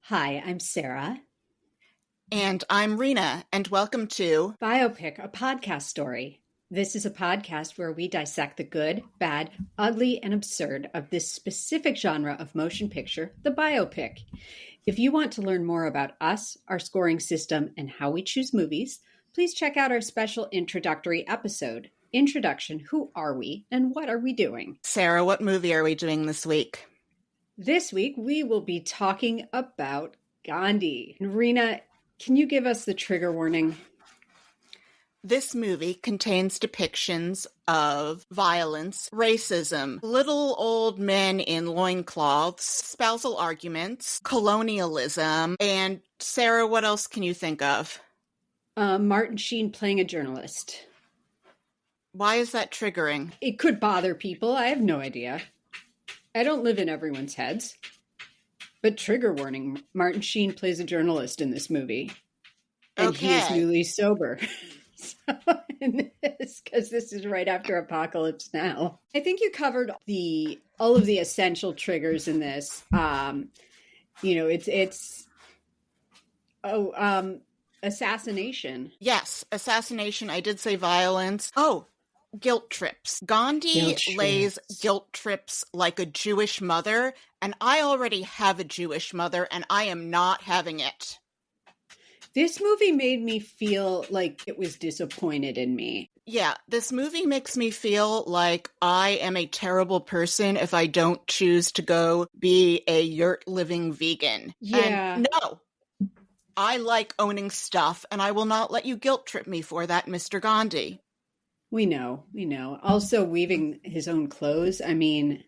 Hi, I'm Sarah. And I'm Rena, and welcome to Biopic, a podcast story. This is a podcast where we dissect the good, bad, ugly, and absurd of this specific genre of motion picture, the biopic. If you want to learn more about us, our scoring system, and how we choose movies, please check out our special introductory episode. Introduction, who are we, and what are we doing? Sarah. What movie are we doing this week? This week, we will be talking about Gandhi. Rena, can you give us the trigger warning? This movie contains depictions of violence, racism, little old men in loincloths, spousal arguments, colonialism, and Sarah, what else can you think of? Martin Sheen playing a journalist. Why is that triggering? It could bother people. I have no idea. I don't live in everyone's heads. But trigger warning, Martin Sheen plays a journalist in this movie. And Okay. He is newly sober. Because this is right after Apocalypse Now. I think you covered all of the essential triggers in this. Assassination. Yes, assassination. I did say violence. Oh, guilt trips. Gandhi lays guilt trips like a Jewish mother, and I already have a Jewish mother, and I am not having it. This movie made me feel like it was disappointed in me. Yeah, this movie makes me feel like I am a terrible person if I don't choose to go be a yurt living vegan. Yeah. And no, I like owning stuff, and I will not let you guilt trip me for that, Mr. Gandhi. We know. Also weaving his own clothes. I mean,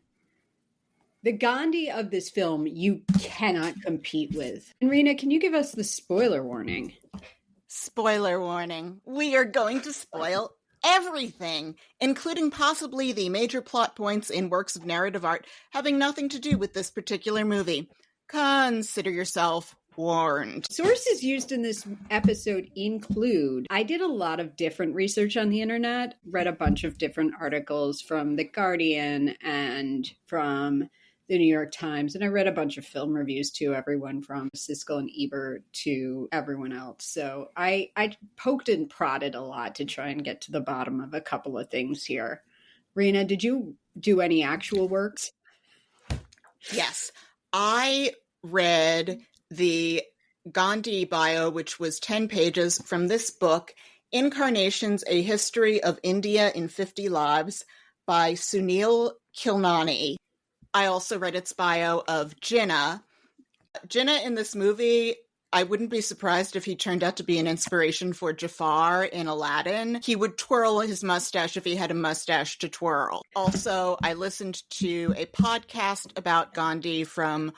the Gandhi of this film, you cannot compete with. And Rena, can you give us the spoiler warning? Spoiler warning. We are going to spoil everything, including possibly the major plot points in works of narrative art having nothing to do with this particular movie. Consider yourself warned. Sources used in this episode include, I did a lot of different research on the internet, read a bunch of different articles from The Guardian and from the New York Times, and I read a bunch of film reviews too, everyone from Siskel and Ebert to everyone else. So I poked and prodded a lot to try and get to the bottom of a couple of things here. Rena, did you do any actual works? Yes, I read the Gandhi bio, which was 10 pages from this book, Incarnations, A History of India in 50 Lives by Sunil Kilnani. I also read its bio of Jinnah. Jinnah in this movie, I wouldn't be surprised if he turned out to be an inspiration for Jafar in Aladdin. He would twirl his mustache if he had a mustache to twirl. Also, I listened to a podcast about Gandhi from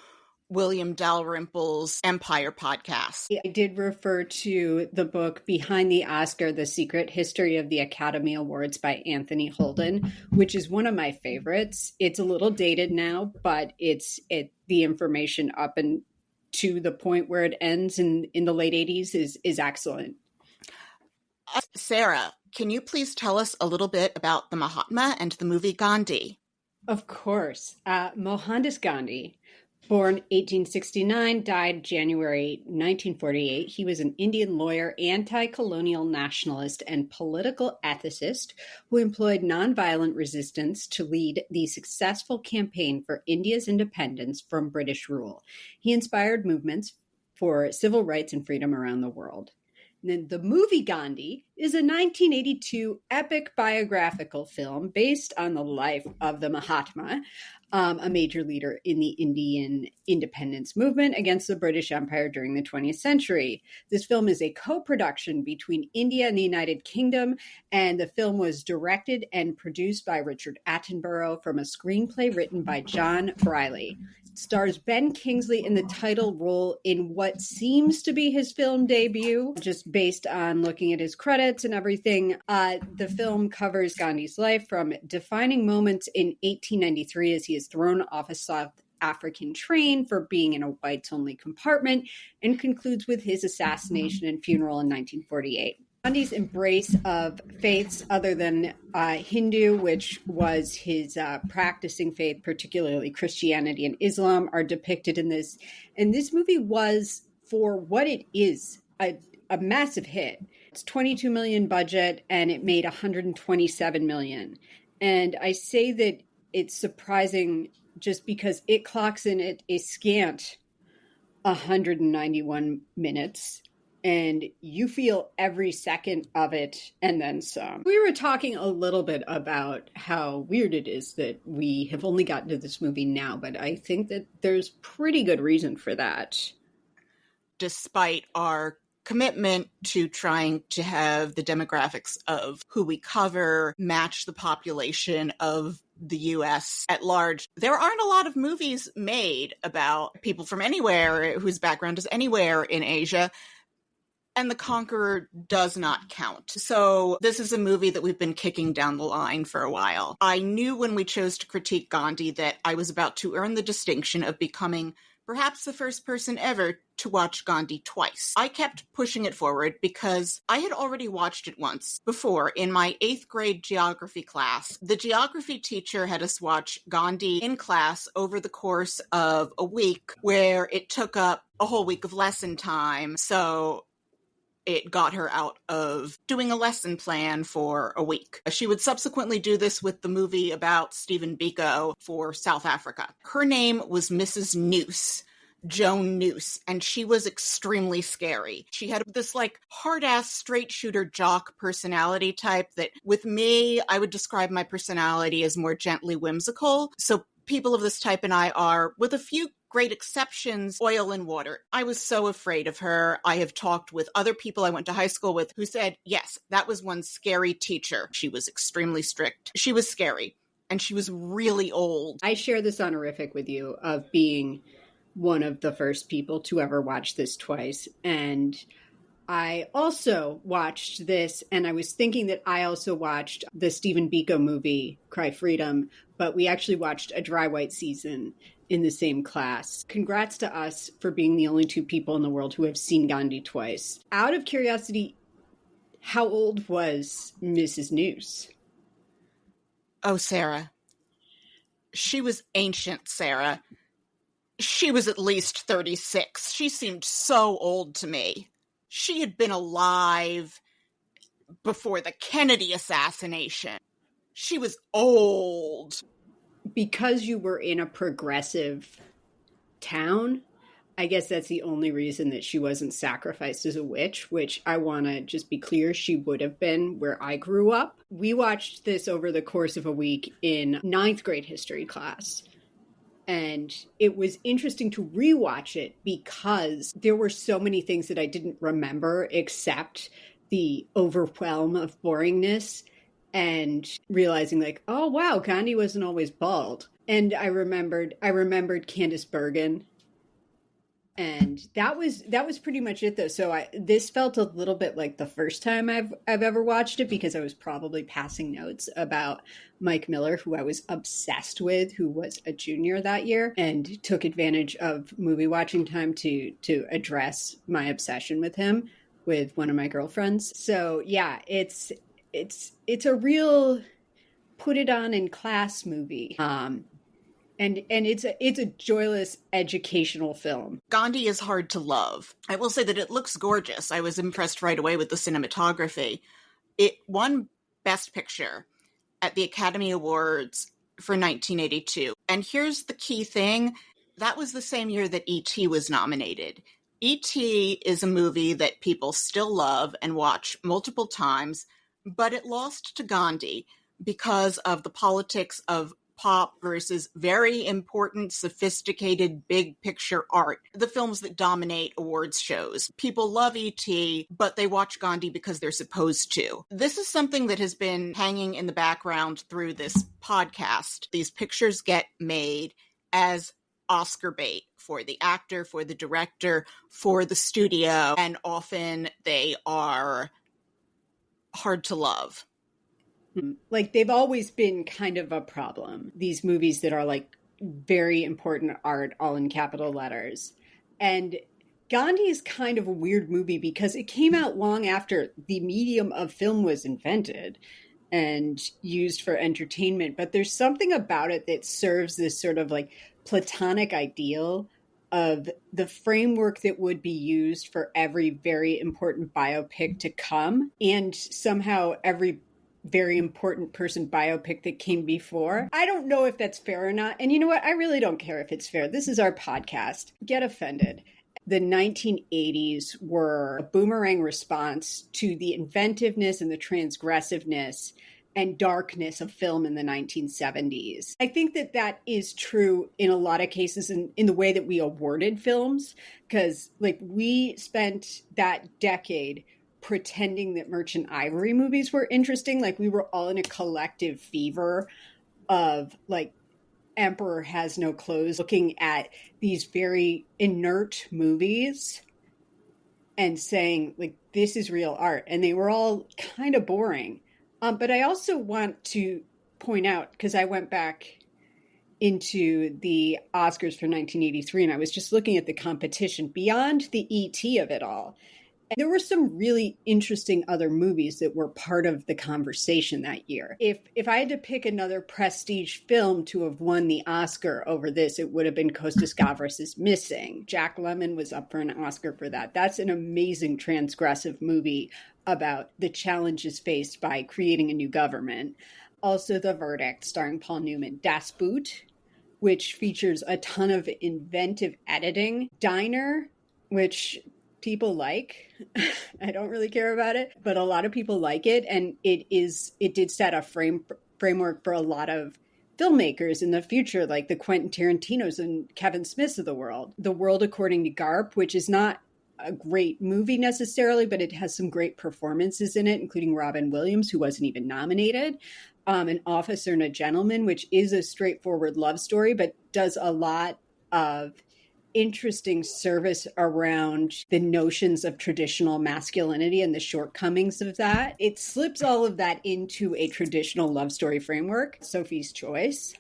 William Dalrymple's Empire podcast. I did refer to the book Behind the Oscar, The Secret History of the Academy Awards by Anthony Holden, which is one of my favorites. It's a little dated now, but the information up and to the point where it ends in the late 80s is excellent. Sarah, can you please tell us a little bit about the Mahatma and the movie Gandhi? Of course. Mohandas Gandhi, born 1869, died January 1948. He was an Indian lawyer, anti-colonial nationalist, and political ethicist who employed nonviolent resistance to lead the successful campaign for India's independence from British rule. He inspired movements for civil rights and freedom around the world. And then the movie Gandhi is a 1982 epic biographical film based on the life of the Mahatma, a major leader in the Indian independence movement against the British Empire during the 20th century. This film is a co-production between India and the United Kingdom, and the film was directed and produced by Richard Attenborough from a screenplay written by John Briley. It stars Ben Kingsley in the title role in what seems to be his film debut, just based on looking at his credits and everything. The film covers Gandhi's life from defining moments in 1893 as he is thrown off a South African train for being in a whites-only compartment, and concludes with his assassination and funeral in 1948. Gandhi's embrace of faiths other than Hindu, which was his practicing faith, particularly Christianity and Islam, are depicted in this. And this movie was, for what it is, a massive hit. It's 22 million budget and it made 127 million. And I say that it's surprising just because it clocks in at a scant 191 minutes. And you feel every second of it and then some. We were talking a little bit about how weird it is that we have only gotten to this movie now, but I think that there's pretty good reason for that. Despite our commitment to trying to have the demographics of who we cover match the population of the US at large, there aren't a lot of movies made about people from anywhere whose background is anywhere in Asia. And The Conqueror does not count. So this is a movie that we've been kicking down the line for a while. I knew when we chose to critique Gandhi that I was about to earn the distinction of becoming perhaps the first person ever to watch Gandhi twice. I kept pushing it forward because I had already watched it once before in my 8th grade geography class. The geography teacher had us watch Gandhi in class over the course of a week, where it took up a whole week of lesson time. So it got her out of doing a lesson plan for a week. She would subsequently do this with the movie about Stephen Biko for South Africa. Her name was Mrs. Noose, Joan Noose, and she was extremely scary. She had this hard-ass straight shooter jock personality type that with me, I would describe my personality as more gently whimsical. So people of this type and I are, with a few great exceptions, oil and water. I was so afraid of her. I have talked with other people I went to high school with who said, yes, that was one scary teacher. She was extremely strict. She was scary. And she was really old. I share this honorific with you of being one of the first people to ever watch this twice. And I also watched this, and I was thinking that I also watched the Stephen Biko movie, Cry Freedom, but we actually watched A Dry White Season in the same class. Congrats to us for being the only 2 people in the world who have seen Gandhi twice. Out of curiosity, how old was Mrs. Noose? Oh, Sarah. She was ancient, Sarah. She was at least 36. She seemed so old to me. She had been alive before the Kennedy assassination. She was old. Because you were in a progressive town, I guess that's the only reason that she wasn't sacrificed as a witch, which I want to just be clear, she would have been where I grew up. We watched this over the course of a week in 9th grade history class. And it was interesting to rewatch it because there were so many things that I didn't remember except the overwhelm of boringness and realizing oh wow, Gandhi wasn't always bald. And I remembered Candice Bergen. And that was pretty much it though. So this felt a little bit like the first time I've ever watched it because I was probably passing notes about Mike Miller, who I was obsessed with, who was a junior that year, and took advantage of movie watching time to address my obsession with him with one of my girlfriends. So yeah, it's a real put it on in class movie. And it's a joyless educational film. Gandhi is hard to love. I will say that it looks gorgeous. I was impressed right away with the cinematography. It won Best Picture at the Academy Awards for 1982. And here's the key thing. That was the same year that E.T. was nominated. E.T. is a movie that people still love and watch multiple times, but it lost to Gandhi because of the politics of pop versus very important, sophisticated, big picture art. The films that dominate awards shows. People love E.T., but they watch Gandhi because they're supposed to. This is something that has been hanging in the background through this podcast. These pictures get made as Oscar bait for the actor, for the director, for the studio, and often they are hard to love. They've always been kind of a problem. These movies that are very important art, all in capital letters. And Gandhi is kind of a weird movie because it came out long after the medium of film was invented and used for entertainment. But there's something about it that serves this sort of like platonic ideal of the framework that would be used for every very important biopic to come, and somehow every very important person biopic that came before. I don't know if that's fair or not. And you know what? I really don't care if it's fair. This is our podcast. Get offended. The 1980s were a boomerang response to the inventiveness and the transgressiveness and darkness of film in the 1970s. I think that that is true in a lot of cases in the way that we awarded films, because like we spent that decade pretending that Merchant Ivory movies were interesting. Like we were all in a collective fever of like Emperor Has No Clothes, looking at these very inert movies and saying like, this is real art. And they were all kind of boring. But I also want to point out, because I went back into the Oscars for 1983 and I was just looking at the competition beyond the ET of it all. There were some really interesting other movies that were part of the conversation that year. If I had to pick another prestige film to have won the Oscar over this, it would have been Costas Gavras' Missing. Jack Lemmon was up for an Oscar for that. That's an amazing transgressive movie about the challenges faced by creating a new government. Also, The Verdict, starring Paul Newman. Das Boot, which features a ton of inventive editing. Diner, which people like. I don't really care about it, but a lot of people like it. And it did set a framework for a lot of filmmakers in the future, like the Quentin Tarantinos and Kevin Smiths of the world. The World According to Garp, which is not a great movie necessarily, but it has some great performances in it, including Robin Williams, who wasn't even nominated. An Officer and a Gentleman, which is a straightforward love story, but does a lot of interesting service around the notions of traditional masculinity and the shortcomings of that. It slips all of that into a traditional love story framework. Sophie's Choice.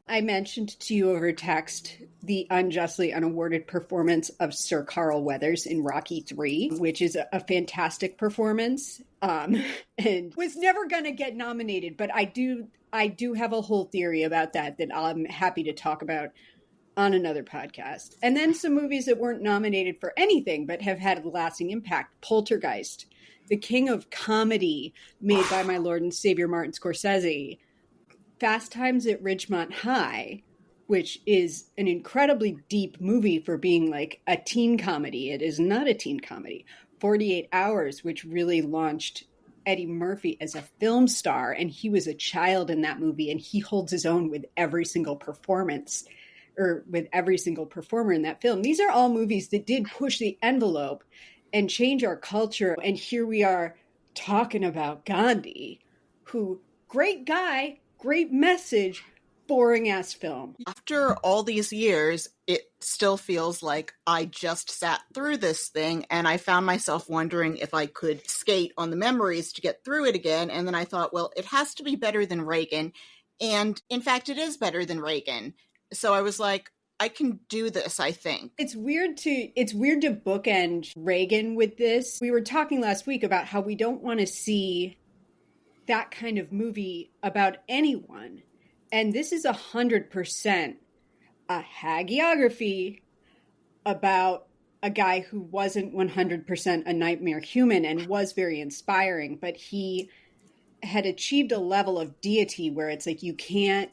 I mentioned to you over text the unjustly unawarded performance of Sir Carl Weathers in Rocky III, which is a fantastic performance, and was never going to get nominated. But I do have a whole theory about that I'm happy to talk about on another podcast. And then some movies that weren't nominated for anything but have had a lasting impact. Poltergeist, the king of comedy made by my Lord and Savior Martin Scorsese. Fast Times at Ridgemont High, which is an incredibly deep movie for being like a teen comedy. It is not a teen comedy. 48 Hours, which really launched Eddie Murphy as a film star, and he was a child in that movie, and he holds his own with every single performance, or with every single performer in that film. These are all movies that did push the envelope and change our culture. And here we are talking about Gandhi, who, great guy, great message, boring ass film. After all these years, it still feels like I just sat through this thing, and I found myself wondering if I could skate on the memories to get through it again. And then I thought, well, it has to be better than Reagan. And in fact, it is better than Reagan. So I was like, I can do this, I think. It's weird to bookend Reagan with this. We were talking last week about how we don't want to see that kind of movie about anyone. And this is 100% a hagiography about a guy who wasn't 100% a nightmare human and was very inspiring, but he had achieved a level of deity where it's like you can't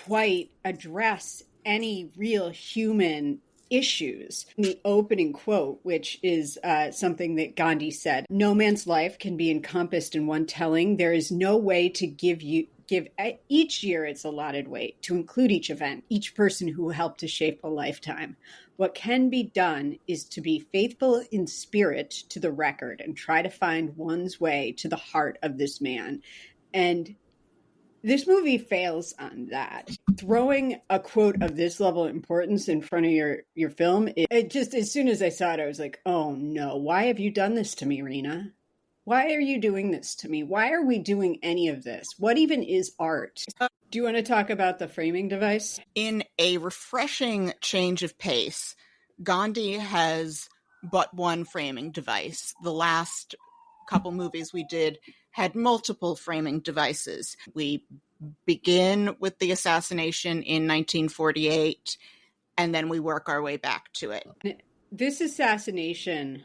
quite address any real human issues. The opening quote, which is something that Gandhi said, "No man's life can be encompassed in one telling. There is no way to give each year its allotted weight, to include each event, each person who helped to shape a lifetime. What can be done is to be faithful in spirit to the record and try to find one's way to the heart of this man." And this movie fails on that. Throwing a quote of this level of importance in front of your film, it just, as soon as I saw it, I was like, oh no, why have you done this to me, Rena? Why are you doing this to me? Why are we doing any of this? What even is art? Do you want to talk about the framing device? In a refreshing change of pace, Gandhi has but one framing device. The last couple movies we did had multiple framing devices. We begin with the assassination in 1948, and then we work our way back to it. This assassination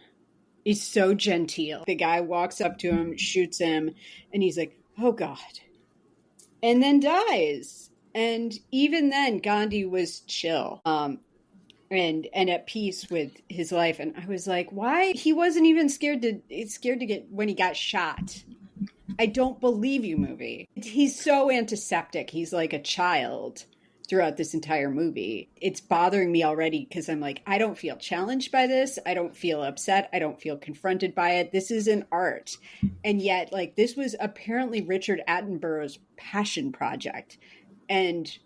is so genteel. The guy walks up to him, shoots him, and he's like, oh God. And then dies. And even then, Gandhi was chill. And at peace with his life. And I was like, why? He wasn't even scared to get when he got shot. I don't believe you, movie. He's so antiseptic. He's like a child throughout this entire movie. It's bothering me already because I'm like, I don't feel challenged by this. I don't feel upset. I don't feel confronted by it. This is an art. And yet, like, this was apparently Richard Attenborough's passion project. And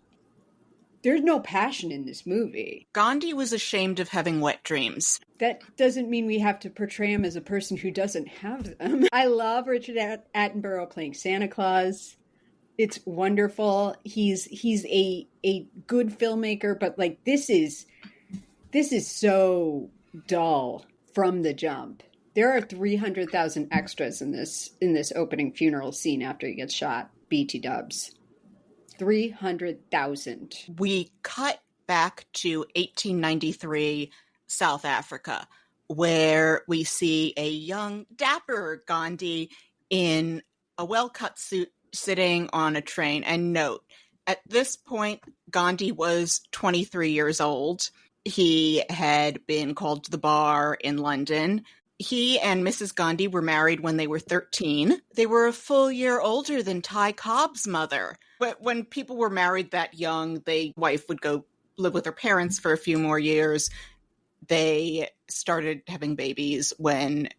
there's no passion in this movie. Gandhi was ashamed of having wet dreams. That doesn't mean we have to portray him as a person who doesn't have them. I love Richard Attenborough playing Santa Claus. It's wonderful. He's a good filmmaker, but like this is so dull from the jump. There are 300,000 extras in this opening funeral scene after he gets shot. BT dubs. 300,000. We cut back to 1893 South Africa, where we see a young, dapper Gandhi in a well-cut suit sitting on a train. And note, at this point, Gandhi was 23 years old. He had been called to the bar in London. He and Mrs. Gandhi were married when they were 13. They were a full year older than Ty Cobb's mother. But when people were married that young, the wife would go live with her parents for a few more years. They started having babies when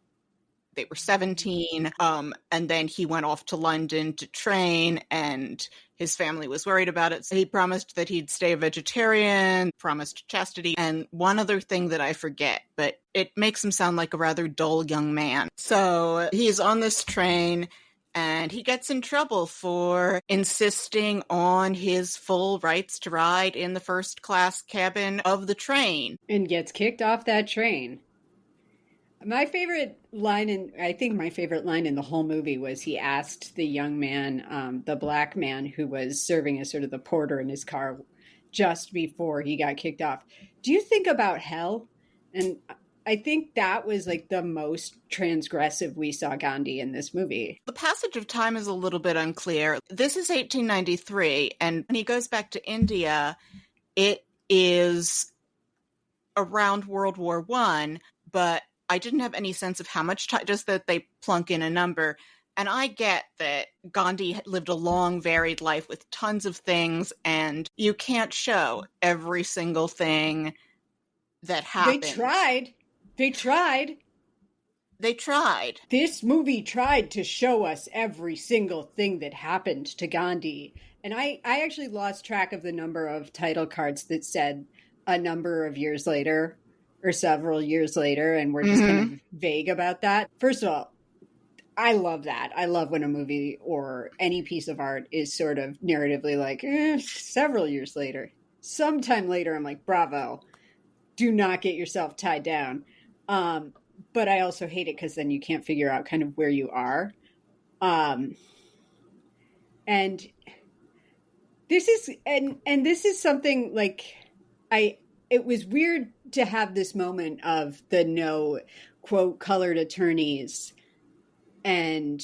they were 17. And then he went off to London to train, and his family was worried about it. So he promised that he'd stay a vegetarian, promised chastity, and one other thing that I forget, but it makes him sound like a rather dull young man. So he's on this train, and he gets in trouble for insisting on his full rights to ride in the first class cabin of the train. And gets kicked off that train. My favorite line my favorite line in the whole movie was he asked the young man, the black man who was serving as sort of the porter in his car just before he got kicked off, do you think about hell? And I think that was like the most transgressive we saw Gandhi in this movie. The passage of time is a little bit unclear. This is 1893, and when he goes back to India, it is around World War I, but I didn't have any sense of how much time, just that they plunk in a number. And I get that Gandhi lived a long, varied life with tons of things, and you can't show every single thing that happened. They tried. This movie tried to show us every single thing that happened to Gandhi. And I actually lost track of the number of title cards that said a number of years later or several years later, and we're just kind of vague about that. First of all, I love that. I love when a movie or any piece of art is sort of narratively like, several years later. Sometime later, I'm like, bravo. Do not get yourself tied down. But I also hate it because then you can't figure out kind of where you are. And this is something like it was weird to have this moment of the no quote colored attorneys. And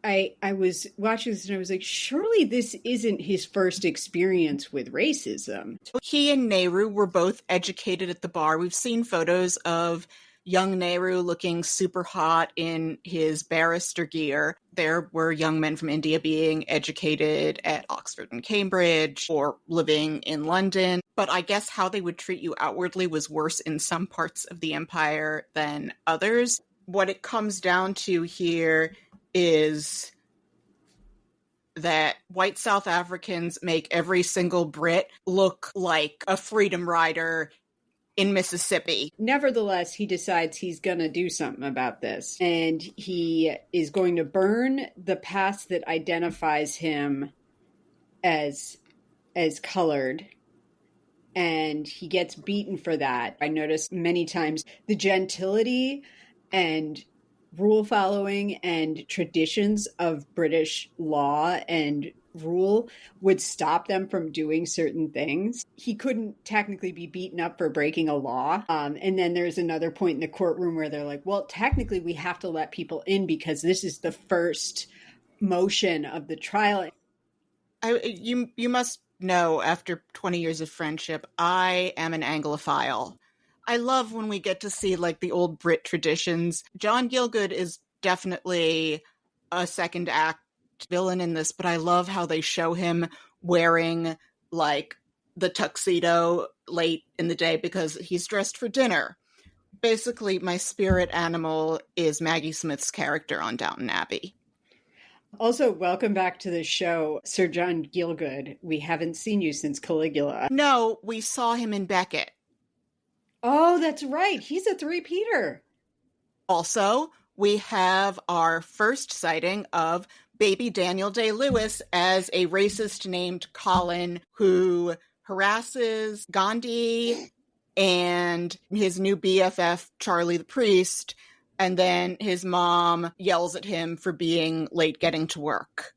I was watching this and I was like, surely this isn't his first experience with racism. He and Nehru were both educated at the bar. We've seen photos of young Nehru looking super hot in his barrister gear. There were young men from India being educated at Oxford and Cambridge or living in London. But I guess how they would treat you outwardly was worse in some parts of the empire than others. What it comes down to here is that white South Africans make every single Brit look like a freedom rider in Mississippi. Nevertheless, he decides he's going to do something about this. And he is going to burn the past that identifies him as colored and he gets beaten for that. I noticed many times the gentility and rule following and traditions of British law and rule would stop them from doing certain things. He couldn't technically be beaten up for breaking a law. And then there's another point in the courtroom where they're like, well, technically we have to let people in because this is the first motion of the trial. You must know, after 20 years of friendship, I am an Anglophile. I love when we get to see like the old Brit traditions. John Gielgud is definitely a second act villain in this, but I love how they show him wearing like the tuxedo late in the day because he's dressed for dinner. Basically, my spirit animal is Maggie Smith's character on Downton Abbey. Also, welcome back to the show, Sir John Gielgud. We haven't seen you since Caligula. No, we saw him in Beckett. Oh, that's right. He's a three-peater. Also, we have our first sighting of baby Daniel Day-Lewis as a racist named Colin who harasses Gandhi and his new BFF, Charlie the Priest, and then his mom yells at him for being late getting to work.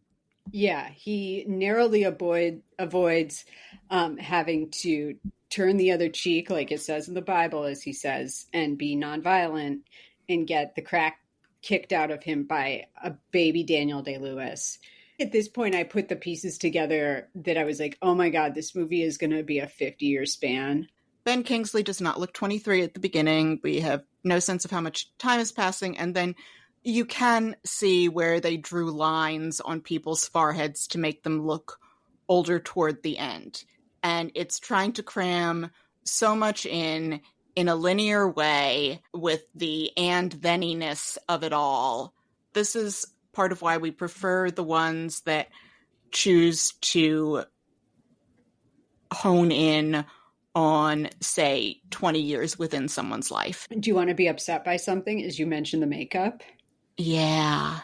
Yeah, he narrowly avoids having to turn the other cheek, like it says in the Bible, as he says, and be nonviolent and get the crack kicked out of him by a baby Daniel Day-Lewis. At this point, I put the pieces together that I was like, oh my God, this movie is going to be a 50-year span. Ben Kingsley does not look 23 at the beginning. We have no sense of how much time is passing. And then you can see where they drew lines on people's foreheads to make them look older toward the end. And it's trying to cram so much in a linear way with the and then-iness of it all. This is part of why we prefer the ones that choose to hone in on, say, 20 years within someone's life. Do you want to be upset by something, as you mentioned the makeup? Yeah.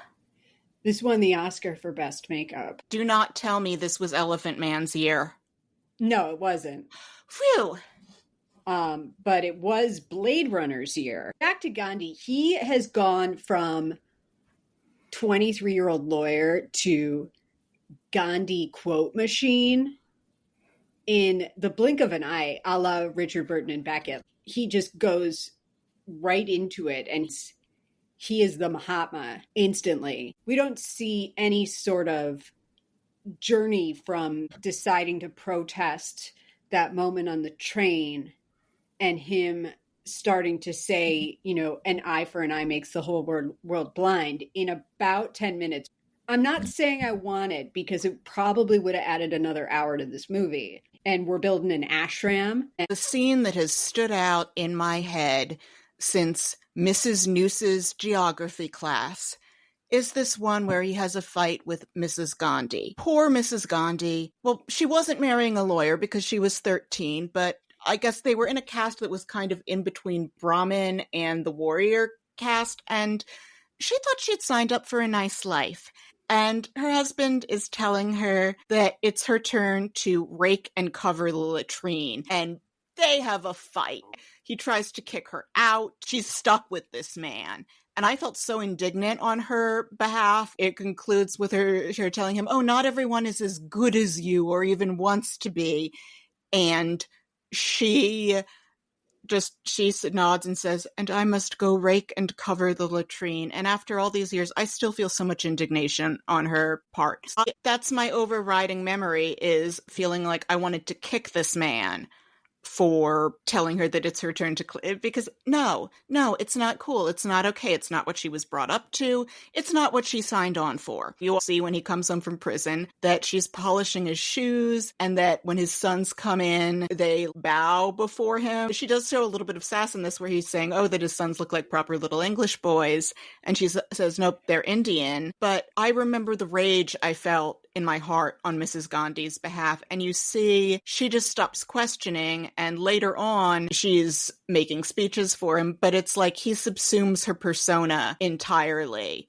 This won the Oscar for Best Makeup. Do not tell me this was Elephant Man's year. No, it wasn't. Phew! But it was Blade Runner's year. Back to Gandhi, he has gone from 23-year-old lawyer to Gandhi quote machine in the blink of an eye, a la Richard Burton and Beckett. He just goes right into it, and he is the Mahatma instantly. We don't see any sort of journey from deciding to protest that moment on the train and him starting to say, you know, an eye for an eye makes the whole world blind in about 10 minutes. I'm not saying I want it because it probably would have added another hour to this movie. And we're building an ashram. The scene that has stood out in my head since Mrs. Noose's geography class is this one where he has a fight with Mrs. Gandhi. Poor Mrs. Gandhi. Well, she wasn't marrying a lawyer because she was 13, but I guess they were in a caste that was kind of in between Brahmin and the warrior caste, and she thought she had signed up for a nice life. And her husband is telling her that it's her turn to rake and cover the latrine. And they have a fight. He tries to kick her out. She's stuck with this man. And I felt so indignant on her behalf. It concludes with her telling him, oh, not everyone is as good as you or even wants to be. And she nods and says, and I must go rake and cover the latrine. And after all these years, I still feel so much indignation on her part. That's my overriding memory, is feeling like I wanted to kick this man for telling her that it's her turn to because no, it's not cool. It's not okay. It's not what she was brought up to. It's not what she signed on for. You'll see when he comes home from prison that she's polishing his shoes, and that when his sons come in, they bow before him. She does show a little bit of sass in this where he's saying, oh, that his sons look like proper little English boys. And she says, nope, they're Indian. But I remember the rage I felt in my heart on Mrs. Gandhi's behalf. And you see, she just stops questioning, and later on, she's making speeches for him, but it's like he subsumes her persona entirely.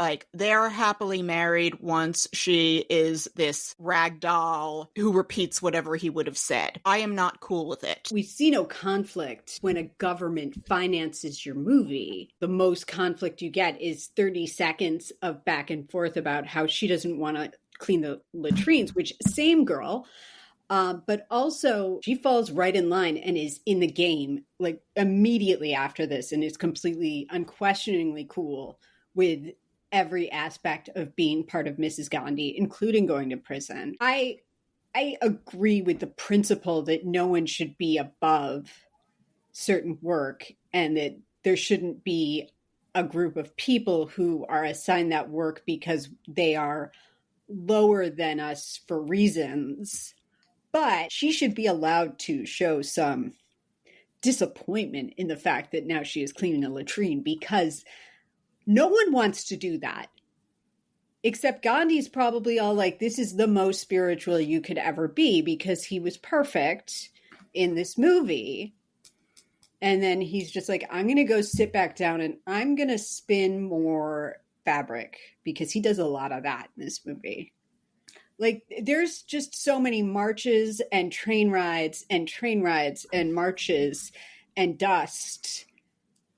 like, they're happily married once she is this rag doll who repeats whatever he would have said. I am not cool with it. We see no conflict when a government finances your movie. The most conflict you get is 30 seconds of back and forth about how she doesn't want to clean the latrines, which same girl. But also she falls right in line and is in the game like immediately after this and is completely unquestioningly cool with every aspect of being part of Mrs. Gandhi, including going to prison. I agree with the principle that no one should be above certain work and that there shouldn't be a group of people who are assigned that work because they are lower than us for reasons. But she should be allowed to show some disappointment in the fact that now she is cleaning a latrine, because no one wants to do that. Except Gandhi's probably all like, this is the most spiritual you could ever be because he was perfect in this movie. And then he's just like, I'm going to go sit back down and I'm going to spin more fabric, because he does a lot of that in this movie. Like, there's just so many marches and train rides and marches and dust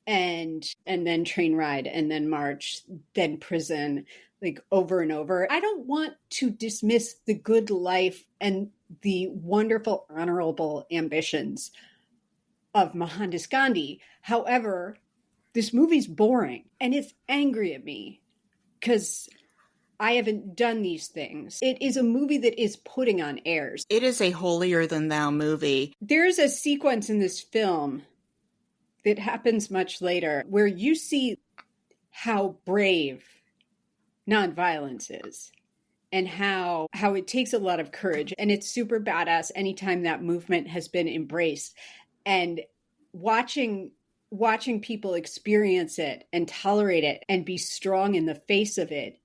and then train ride and then march, then prison, like over and over. I don't want to dismiss the good life and the wonderful, honorable ambitions of Mohandas Gandhi. However, this movie's boring and it's angry at me because I haven't done these things. It is a movie that is putting on airs. It is a holier than thou movie. There's a sequence in this film that happens much later where you see how brave nonviolence is and how it takes a lot of courage. And it's super badass anytime that movement has been embraced. And watching people experience it and tolerate it and be strong in the face of it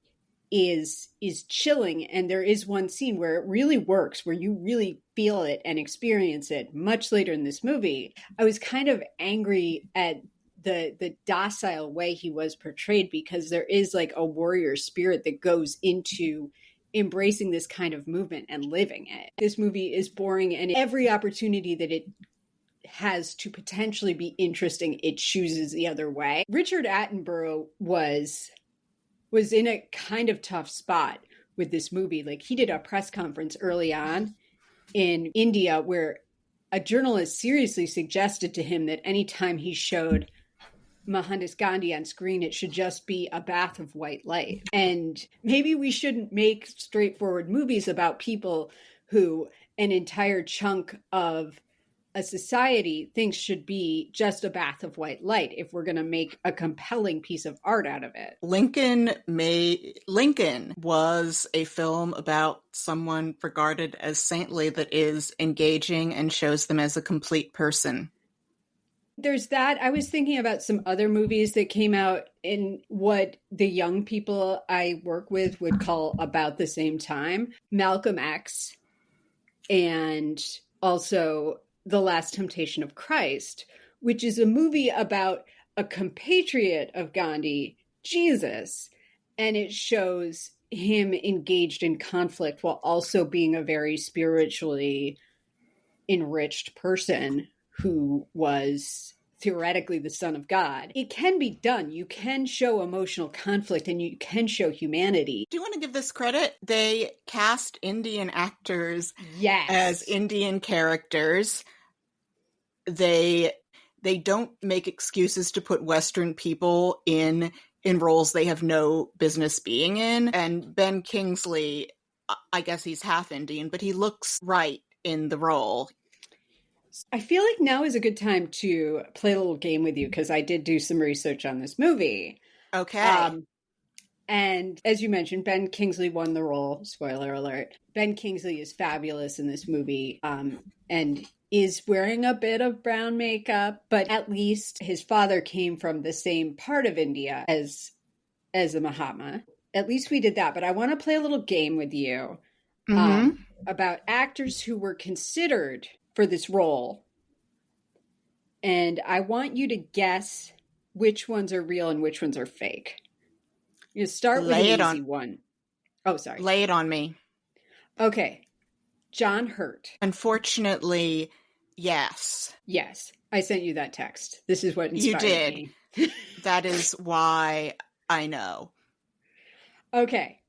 is chilling. And there is one scene where it really works, where you really feel it and experience it much later in this movie. I was kind of angry at the docile way he was portrayed, because there is like a warrior spirit that goes into embracing this kind of movement and living it. This movie is boring, and every opportunity that it has to potentially be interesting, it chooses the other way. Richard Attenborough was in a kind of tough spot with this movie. Like, he did a press conference early on in India where a journalist seriously suggested to him that anytime he showed Mohandas Gandhi on screen, it should just be a bath of white light. And maybe we shouldn't make straightforward movies about people who an entire chunk of a society thinks should be just a bath of white light if we're going to make a compelling piece of art out of it. Lincoln was a film about someone regarded as saintly that is engaging and shows them as a complete person. There's that. I was thinking about some other movies that came out in what the young people I work with would call about the same time. Malcolm X, and also The Last Temptation of Christ, which is a movie about a compatriot of Gandhi, Jesus, and it shows him engaged in conflict while also being a very spiritually enriched person who was theoretically the son of God. It can be done. You can show emotional conflict and you can show humanity. Do you want to give this credit? They cast Indian actors Yes. as Indian characters. They don't make excuses to put Western people in roles they have no business being in. And Ben Kingsley, I guess he's half Indian, but he looks right in the role. I feel like now is a good time to play a little game with you, because I did do some research on this movie. Okay. And as you mentioned, Ben Kingsley won the role. Spoiler alert. Ben Kingsley is fabulous in this movie, and is wearing a bit of brown makeup, but at least his father came from the same part of India as a Mahatma. At least we did that. But I want to play a little game with you about actors who were considered for this role. And I want you to guess which ones are real and which ones are fake. You start with an easy one. Oh, sorry. Lay it on me. Okay. John Hurt. Unfortunately, yes. Yes. I sent you that text. This is what inspired me. You did. That is why I know. Okay.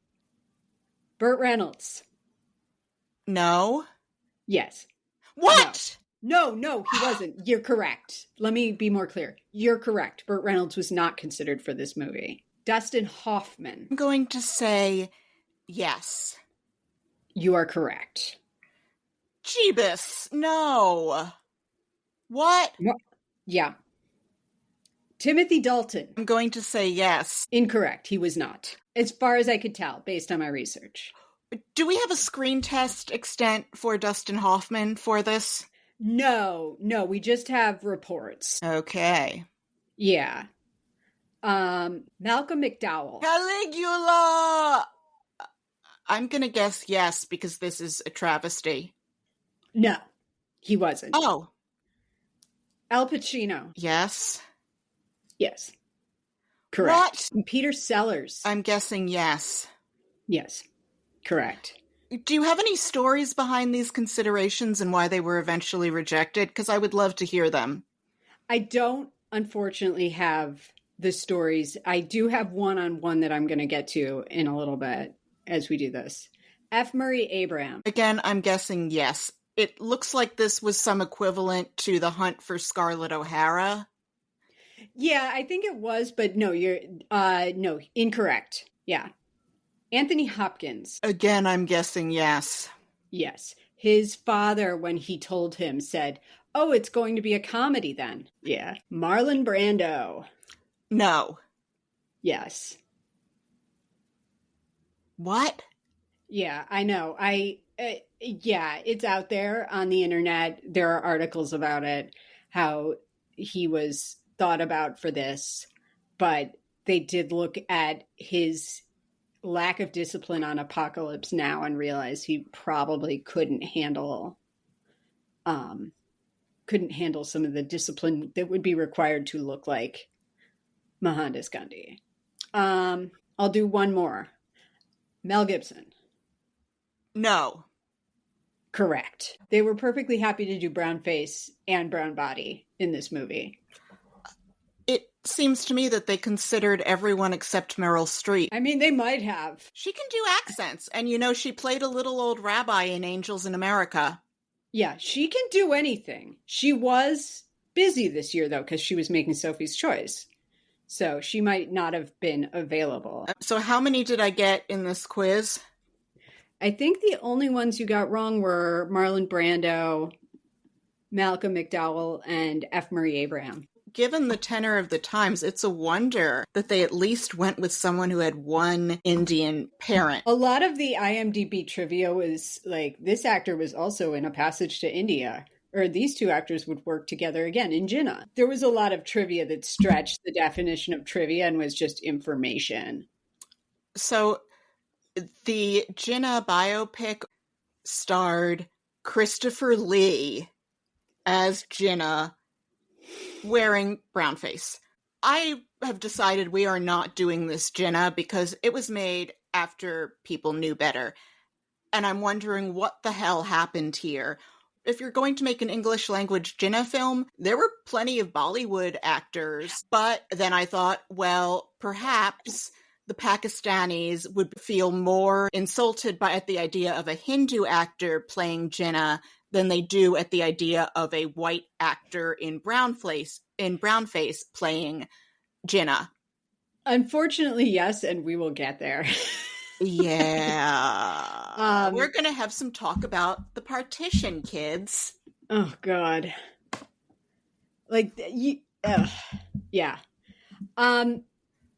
Burt Reynolds. No. Yes. What? No, he wasn't. You're correct. Let me be more clear. You're correct. Burt Reynolds was not considered for this movie. Dustin Hoffman. I'm going to say yes. You are correct. Jeebus. No. What? Yeah. Timothy Dalton. I'm going to say yes. Incorrect. He was not. As far as I could tell, based on my research. Do we have a screen test extent for Dustin Hoffman for this? No, we just have reports. Okay. Yeah. Malcolm McDowell. Caligula! I'm going to guess yes, because this is a travesty. No, he wasn't. Oh. Al Pacino. Yes. Yes. Correct. What? Peter Sellers. I'm guessing yes. Yes. Correct. Do you have any stories behind these considerations and why they were eventually rejected? Because I would love to hear them. I don't, unfortunately, have the stories. I do have one on one that I'm going to get to in a little bit as we do this. F. Murray Abraham. Again, I'm guessing yes. It looks like this was some equivalent to the hunt for Scarlett O'Hara. Yeah, I think it was, but no, no, incorrect. Yeah. Anthony Hopkins. Again, I'm guessing yes. Yes. His father, when he told him, said, "Oh, it's going to be a comedy then." Yeah. Marlon Brando. No. Yes. What? Yeah, I know. Yeah, it's out there on the internet. There are articles about it, how he was thought about for this, but they did look at his lack of discipline on Apocalypse Now and realized he probably couldn't handle some of the discipline that would be required to look like Mohandas Gandhi. I'll do one more. Mel Gibson. No. Correct. They were perfectly happy to do brown face and brown body in this movie. It seems to me that they considered everyone except Meryl Streep. I mean, they might have. She can do accents, and she played a little old rabbi in Angels in America. Yeah, she can do anything. She was busy this year, though, because she was making Sophie's Choice. So she might not have been available. So how many did I get in this quiz? I think the only ones you got wrong were Marlon Brando, Malcolm McDowell, and F. Murray Abraham. Given the tenor of the times, it's a wonder that they at least went with someone who had one Indian parent. A lot of the IMDb trivia was like, this actor was also in A Passage to India, or these two actors would work together again in Jinnah. There was a lot of trivia that stretched the definition of trivia and was just information. So the Jinnah biopic starred Christopher Lee as Jinnah, wearing brownface. I have decided we are not doing this Jinnah because it was made after people knew better. And I'm wondering what the hell happened here. If you're going to make an English language Jinnah film, there were plenty of Bollywood actors. But then I thought, well, perhaps the Pakistanis would feel more insulted at the idea of a Hindu actor playing Jinnah than they do at the idea of a white actor in brownface playing Jinnah. Unfortunately, yes, and we will get there. Yeah. We're going to have some talk about the partition, kids. Oh, God. Yeah.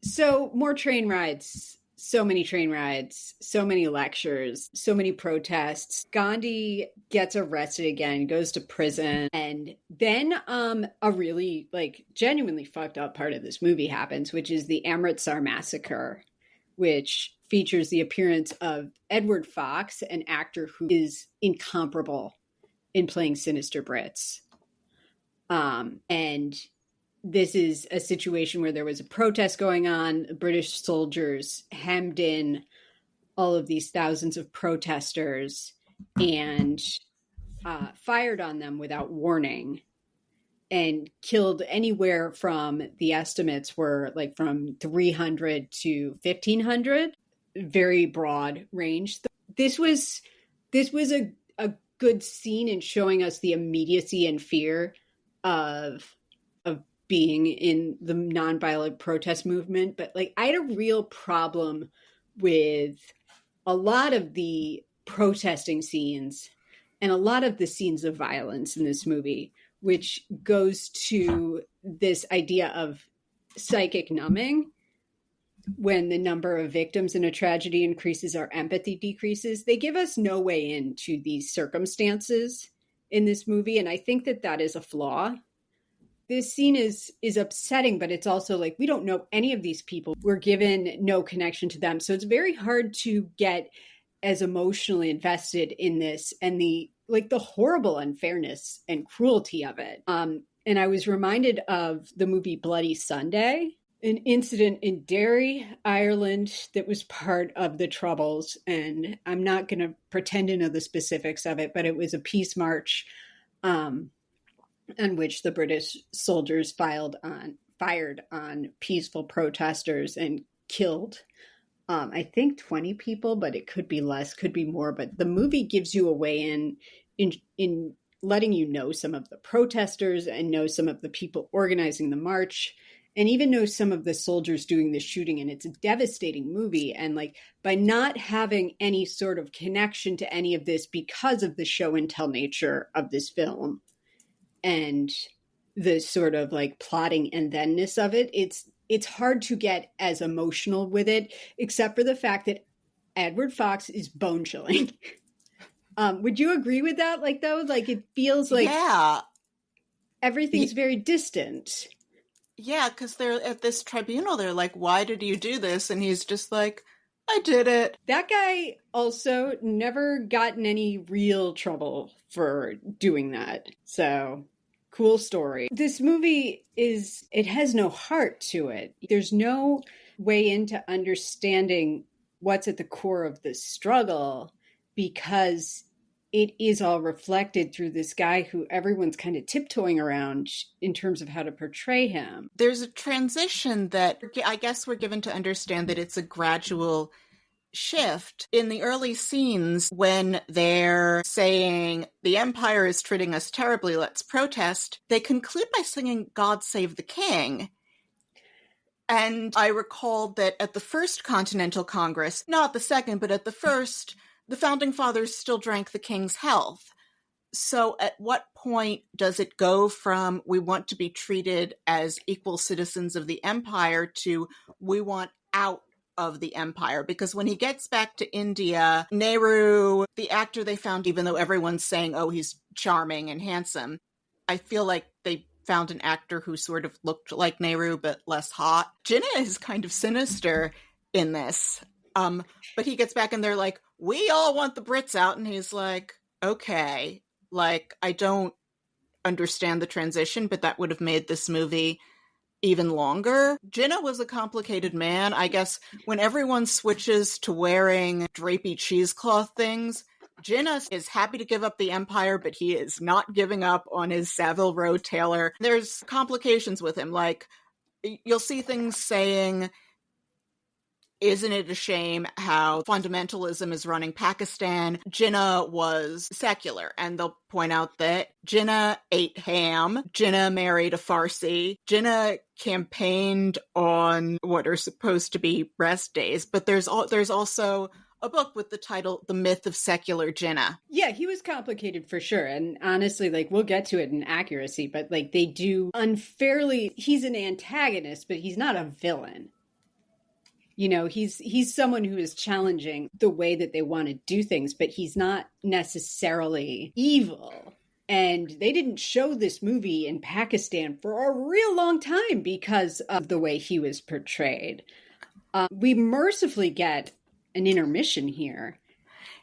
So more train rides. So many train rides, so many lectures, so many protests. Gandhi gets arrested again, goes to prison, and then a really genuinely fucked up part of this movie happens, which is the Amritsar massacre, which features the appearance of Edward Fox, an actor who is incomparable in playing sinister Brits. And this is a situation where there was a protest going on. British soldiers hemmed in all of these thousands of protesters and fired on them without warning and killed anywhere from, the estimates were like from 300 to 1,500, very broad range. This was a good scene in showing us the immediacy and fear of being in the nonviolent protest movement. But like, I had a real problem with a lot of the protesting scenes and a lot of the scenes of violence in this movie, which goes to this idea of psychic numbing. When the number of victims in a tragedy increases, our empathy decreases. They give us no way into these circumstances in this movie, and I think that that is a flaw. This scene is upsetting, but it's also like, we don't know any of these people. We're given no connection to them. So it's very hard to get as emotionally invested in this and the horrible unfairness and cruelty of it. And I was reminded of the movie Bloody Sunday, an incident in Derry, Ireland, that was part of the Troubles. And I'm not going to pretend to know the specifics of it, but it was a peace march in which the British soldiers fired on peaceful protesters and killed, I think 20 people, but it could be less, could be more. But the movie gives you a way in letting you know some of the protesters and know some of the people organizing the march, and even know some of the soldiers doing the shooting. And it's a devastating movie. And like, by not having any sort of connection to any of this because of the show and tell nature of this film, and the sort of like plotting and thenness of it, it's hard to get as emotional with it, except for the fact that Edward Fox is bone chilling. Would you agree with that? Like, though, like, it feels like everything's very distant. Yeah, because they're at this tribunal. They're like, why did you do this? And he's just like, I did it. That guy also never got in any real trouble for doing that. So, cool story. This movie it has no heart to it. There's no way into understanding what's at the core of the struggle, because it is all reflected through this guy who everyone's kind of tiptoeing around in terms of how to portray him. There's a transition that I guess we're given to understand that it's a gradual shift. In the early scenes, when they're saying the Empire is treating us terribly, let's protest, they conclude by singing God Save the King. And I recalled that at the first Continental Congress, not the second, but at the first, the Founding Fathers still drank the King's health. So at what point does it go from we want to be treated as equal citizens of the Empire to we want out of the Empire? Because when he gets back to India, Nehru, the actor they found, even though everyone's saying, oh, he's charming and handsome, I feel like they found an actor who sort of looked like Nehru but less hot. Jinnah is kind of sinister in this. But he gets back and they're like, we all want the Brits out. And he's like, okay, like, I don't understand the transition, but that would have made this movie even longer. Jinnah was a complicated man. I guess when everyone switches to wearing drapey cheesecloth things, Jinnah is happy to give up the Empire, but he is not giving up on his Savile Row tailor. There's complications with him. Like, you'll see things saying, isn't it a shame how fundamentalism is running Pakistan? Jinnah was secular, and they'll point out that Jinnah ate ham, Jinnah married a Farsi, Jinnah campaigned on what are supposed to be rest days, but there's also a book with the title The Myth of Secular Jinnah. Yeah, he was complicated for sure. And honestly, like, we'll get to it in accuracy, but like, they do unfairly, he's an antagonist, but he's not a villain. You know, he's someone who is challenging the way that they want to do things, but he's not necessarily evil. And they didn't show this movie in Pakistan for a real long time because of the way he was portrayed. We mercifully get an intermission here.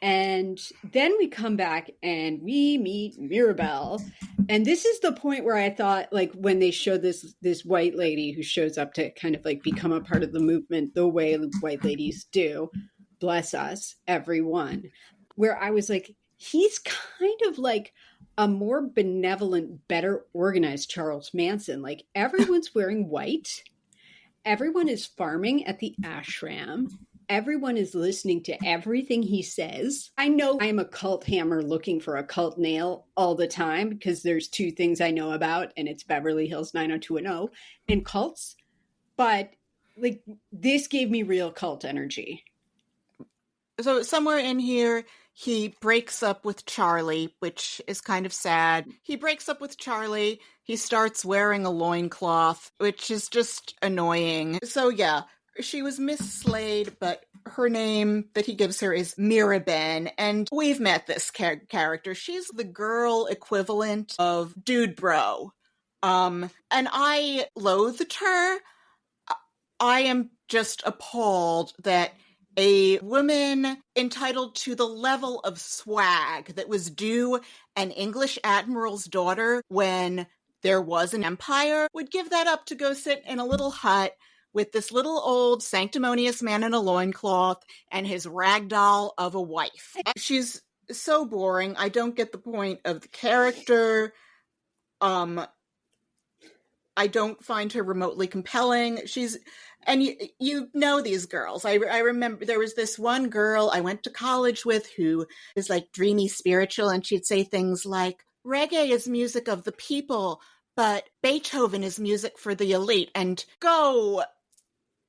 And then we come back and we meet Mirabelle. And this is the point where I thought, like, when they show this white lady who shows up to kind of like become a part of the movement the way white ladies do, bless us, everyone, where I was like, he's kind of like a more benevolent, better organized Charles Manson. Like, everyone's wearing white. Everyone is farming at the ashram. Everyone is listening to everything he says. I know I'm a cult hammer looking for a cult nail all the time because there's two things I know about, and it's Beverly Hills 90210 and cults. But like, this gave me real cult energy. So somewhere in here, he breaks up with Charlie, which is kind of sad. He breaks up with Charlie. He starts wearing a loincloth, which is just annoying. So yeah, she was Miss Slade, but her name that he gives her is Mirabelle, and we've met this character. She's the girl equivalent of Dude Bro. And I loathed her. I am just appalled that a woman entitled to the level of swag that was due an English admiral's daughter when there was an empire would give that up to go sit in a little hut with this little old sanctimonious man in a loincloth and his ragdoll of a wife. She's so boring. I don't get the point of the character. I don't find her remotely compelling. And you know these girls. I remember there was this one girl I went to college with who is like dreamy spiritual, and she'd say things like, reggae is music of the people, but Beethoven is music for the elite. And go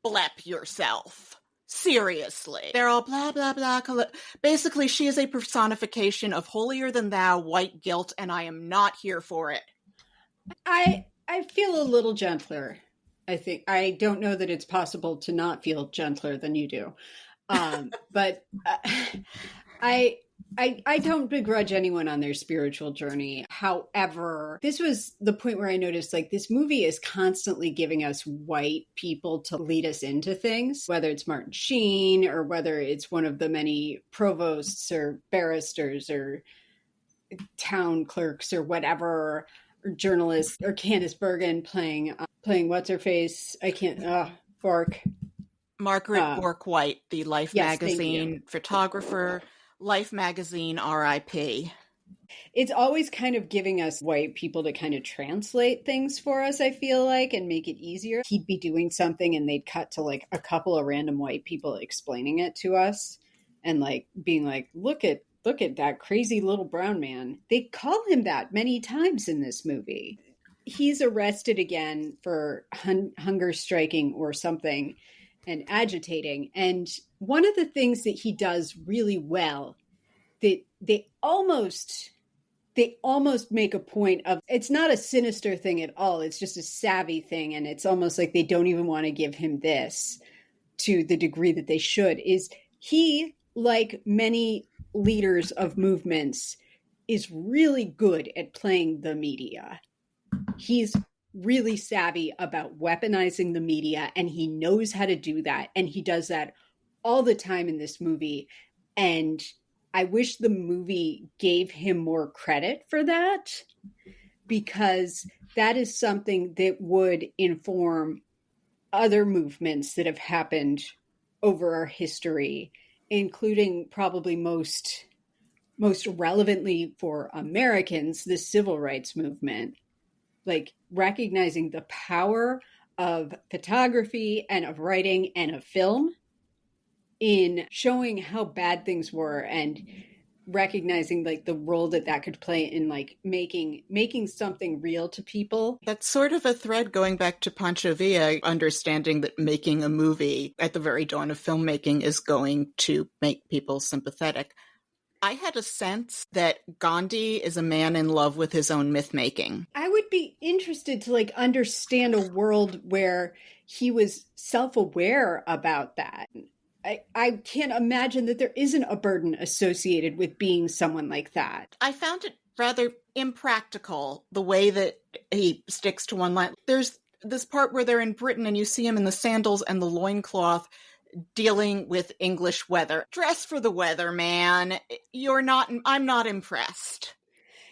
blep yourself. Seriously. They're all blah, blah, blah. Basically, she is a personification of holier than thou white guilt, and I am not here for it. I feel a little gentler. I don't know that it's possible to not feel gentler than you do. But I don't begrudge anyone on their spiritual journey. However, this was the point where I noticed, like, this movie is constantly giving us white people to lead us into things, whether it's Martin Sheen or whether it's one of the many provosts or barristers or town clerks or whatever, or journalists, or Candice Bergen playing what's her face? I can't. Bork. Margaret Bork White, the Life magazine photographer. Life magazine, R.I.P. It's always kind of giving us white people to kind of translate things for us, I feel like, and make it easier. He'd be doing something and they'd cut to like a couple of random white people explaining it to us and like being like, look at that crazy little brown man. They call him that many times in this movie. He's arrested again for hunger striking or something and agitating. And one of the things that he does really well, that they almost make a point of, it's not a sinister thing at all. It's just a savvy thing. And it's almost like they don't even want to give him this to the degree that they should, is he, like many leaders of movements, is really good at playing the media. He's really savvy about weaponizing the media, and he knows how to do that. And he does that all the time in this movie. And I wish the movie gave him more credit for that, because that is something that would inform other movements that have happened over our history, including probably most relevantly for Americans, the civil rights movement. Like, recognizing the power of photography and of writing and of film in showing how bad things were, and recognizing like the role that could play in like making something real to people. That's sort of a thread going back to Pancho Villa, understanding that making a movie at the very dawn of filmmaking is going to make people sympathetic. I had a sense that Gandhi is a man in love with his own myth-making. I would be interested to like understand a world where he was self-aware about that. I can't imagine that there isn't a burden associated with being someone like that. I found it rather impractical, the way that he sticks to one line. There's this part where they're in Britain and you see him in the sandals and the loincloth, dealing with English weather. Dress for the weather, man. I'm not impressed.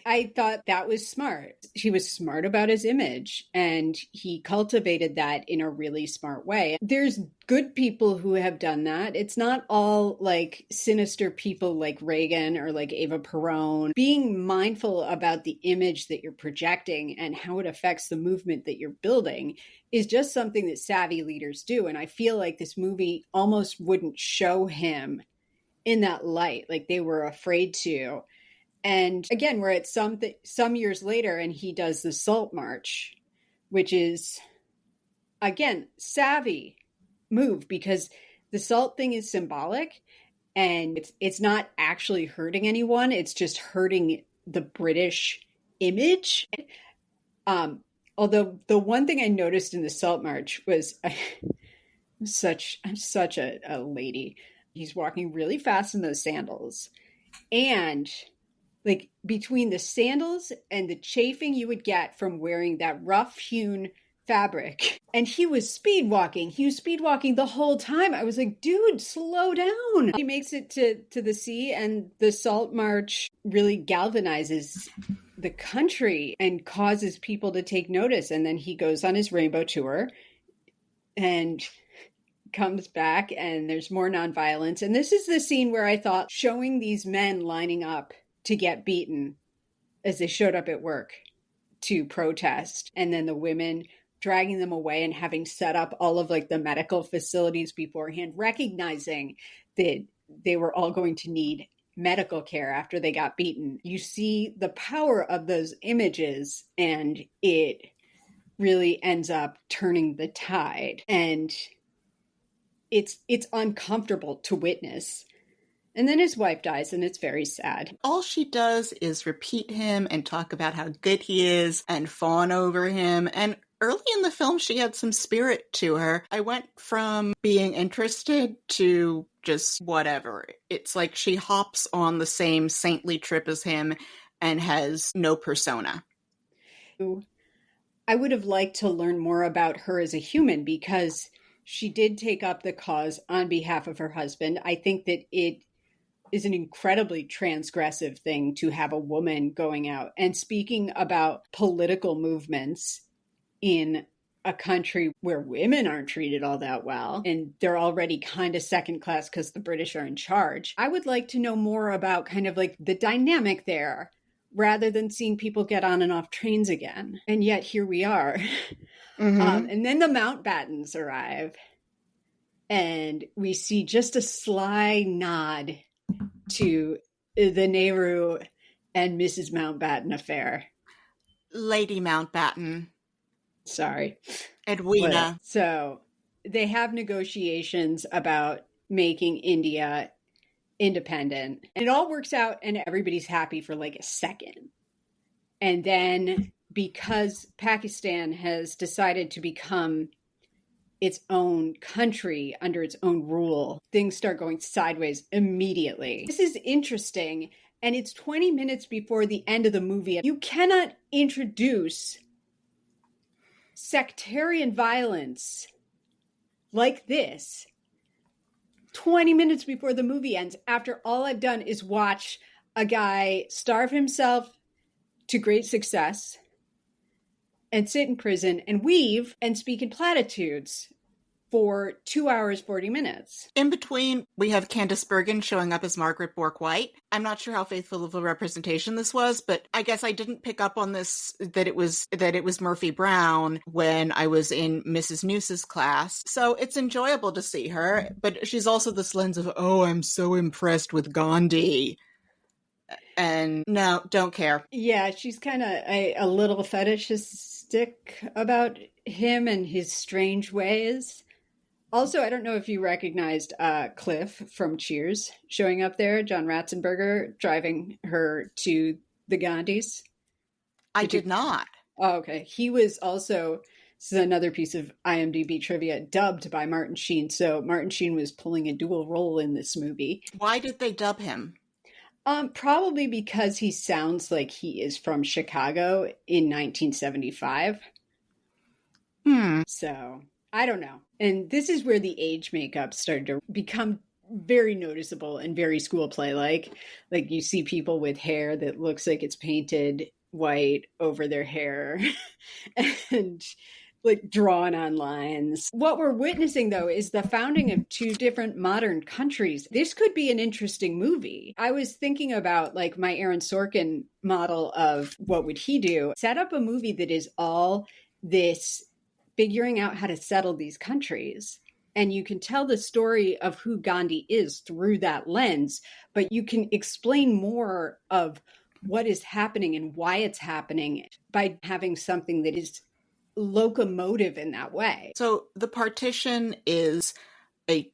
I thought that was smart. He was smart about his image, and he cultivated that in a really smart way. There's good people who have done that. It's not all like sinister people like Reagan or like Eva Peron. Being mindful about the image that you're projecting and how it affects the movement that you're building is just something that savvy leaders do. And I feel like this movie almost wouldn't show him in that light, like they were afraid to. And again, we're at some years later, and he does the Salt March, which is, again, savvy move, because the salt thing is symbolic, and it's not actually hurting anyone. It's just hurting the British image. Although the one thing I noticed in the Salt March was I'm such a lady. He's walking really fast in those sandals, and like between the sandals and the chafing you would get from wearing that rough hewn fabric. And he was speed walking. He was speed walking the whole time. I was like, dude, slow down. He makes it to the sea, and the Salt March really galvanizes the country and causes people to take notice. And then he goes on his rainbow tour and comes back, and there's more nonviolence. And this is the scene where I thought showing these men lining up to get beaten as they showed up at work to protest, and then the women dragging them away and having set up all of like the medical facilities beforehand, recognizing that they were all going to need medical care after they got beaten. You see the power of those images, and it really ends up turning the tide, and it's uncomfortable to witness. And then his wife dies, and it's very sad. All she does is repeat him and talk about how good he is and fawn over him. And early in the film, she had some spirit to her. I went from being interested to just whatever. It's like she hops on the same saintly trip as him and has no persona. I would have liked to learn more about her as a human, because she did take up the cause on behalf of her husband. I think that it is an incredibly transgressive thing to have a woman going out and speaking about political movements in a country where women aren't treated all that well, and they're already kind of second class because the British are in charge. I would like to know more about kind of like the dynamic there, rather than seeing people get on and off trains again. And yet here we are. Mm-hmm. And then the Mountbattens arrive, and we see just a sly nod to the Nehru and Mrs. Mountbatten affair. Lady Mountbatten. Sorry. Edwina. So they have negotiations about making India independent. And it all works out, and everybody's happy for like a second. And then because Pakistan has decided to become its own country under its own rule, things start going sideways immediately. This is interesting, and it's 20 minutes before the end of the movie. You cannot introduce sectarian violence like this 20 minutes before the movie ends, after all I've done is watch a guy starve himself to great success and sit in prison and weave and speak in platitudes for 2 hours, 40 minutes. In between, we have Candice Bergen showing up as Margaret Bourke-White. I'm not sure how faithful of a representation this was, but I guess I didn't pick up on this, that it was Murphy Brown when I was in Mrs. Noose's class. So it's enjoyable to see her, but she's also this lens of, oh, I'm so impressed with Gandhi. And no, don't care. Yeah, she's kind of a little fetishistic about him and his strange ways. Also, I don't know if you recognized Cliff from Cheers showing up there, John Ratzenberger driving her to the Gandhis. I did not. Oh, okay. He was also, this is another piece of IMDb trivia, dubbed by Martin Sheen. So Martin Sheen was pulling a dual role in this movie. Why did they dub him? Probably because he sounds like he is from Chicago in 1975. So I don't know. And this is where the age makeup started to become very noticeable and very school play like. Like you see people with hair that looks like it's painted white over their hair and like drawn on lines. What we're witnessing, though, is the founding of two different modern countries. This could be an interesting movie. I was thinking about like my Aaron Sorkin model of what would he do? Set up a movie that is all this figuring out how to settle these countries. And you can tell the story of who Gandhi is through that lens, but you can explain more of what is happening and why it's happening by having something that is locomotive in that way. So the partition is a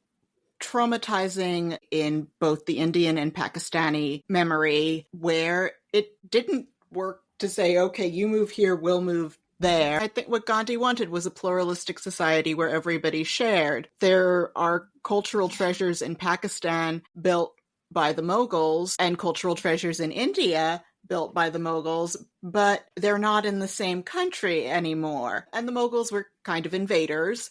traumatizing in both the Indian and Pakistani memory, where it didn't work to say, okay, you move here, we'll move there. I think what Gandhi wanted was a pluralistic society where everybody shared. There are cultural treasures in Pakistan built by the Mughals and cultural treasures in India built by the Mughals, but they're not in the same country anymore. And the Mughals were kind of invaders.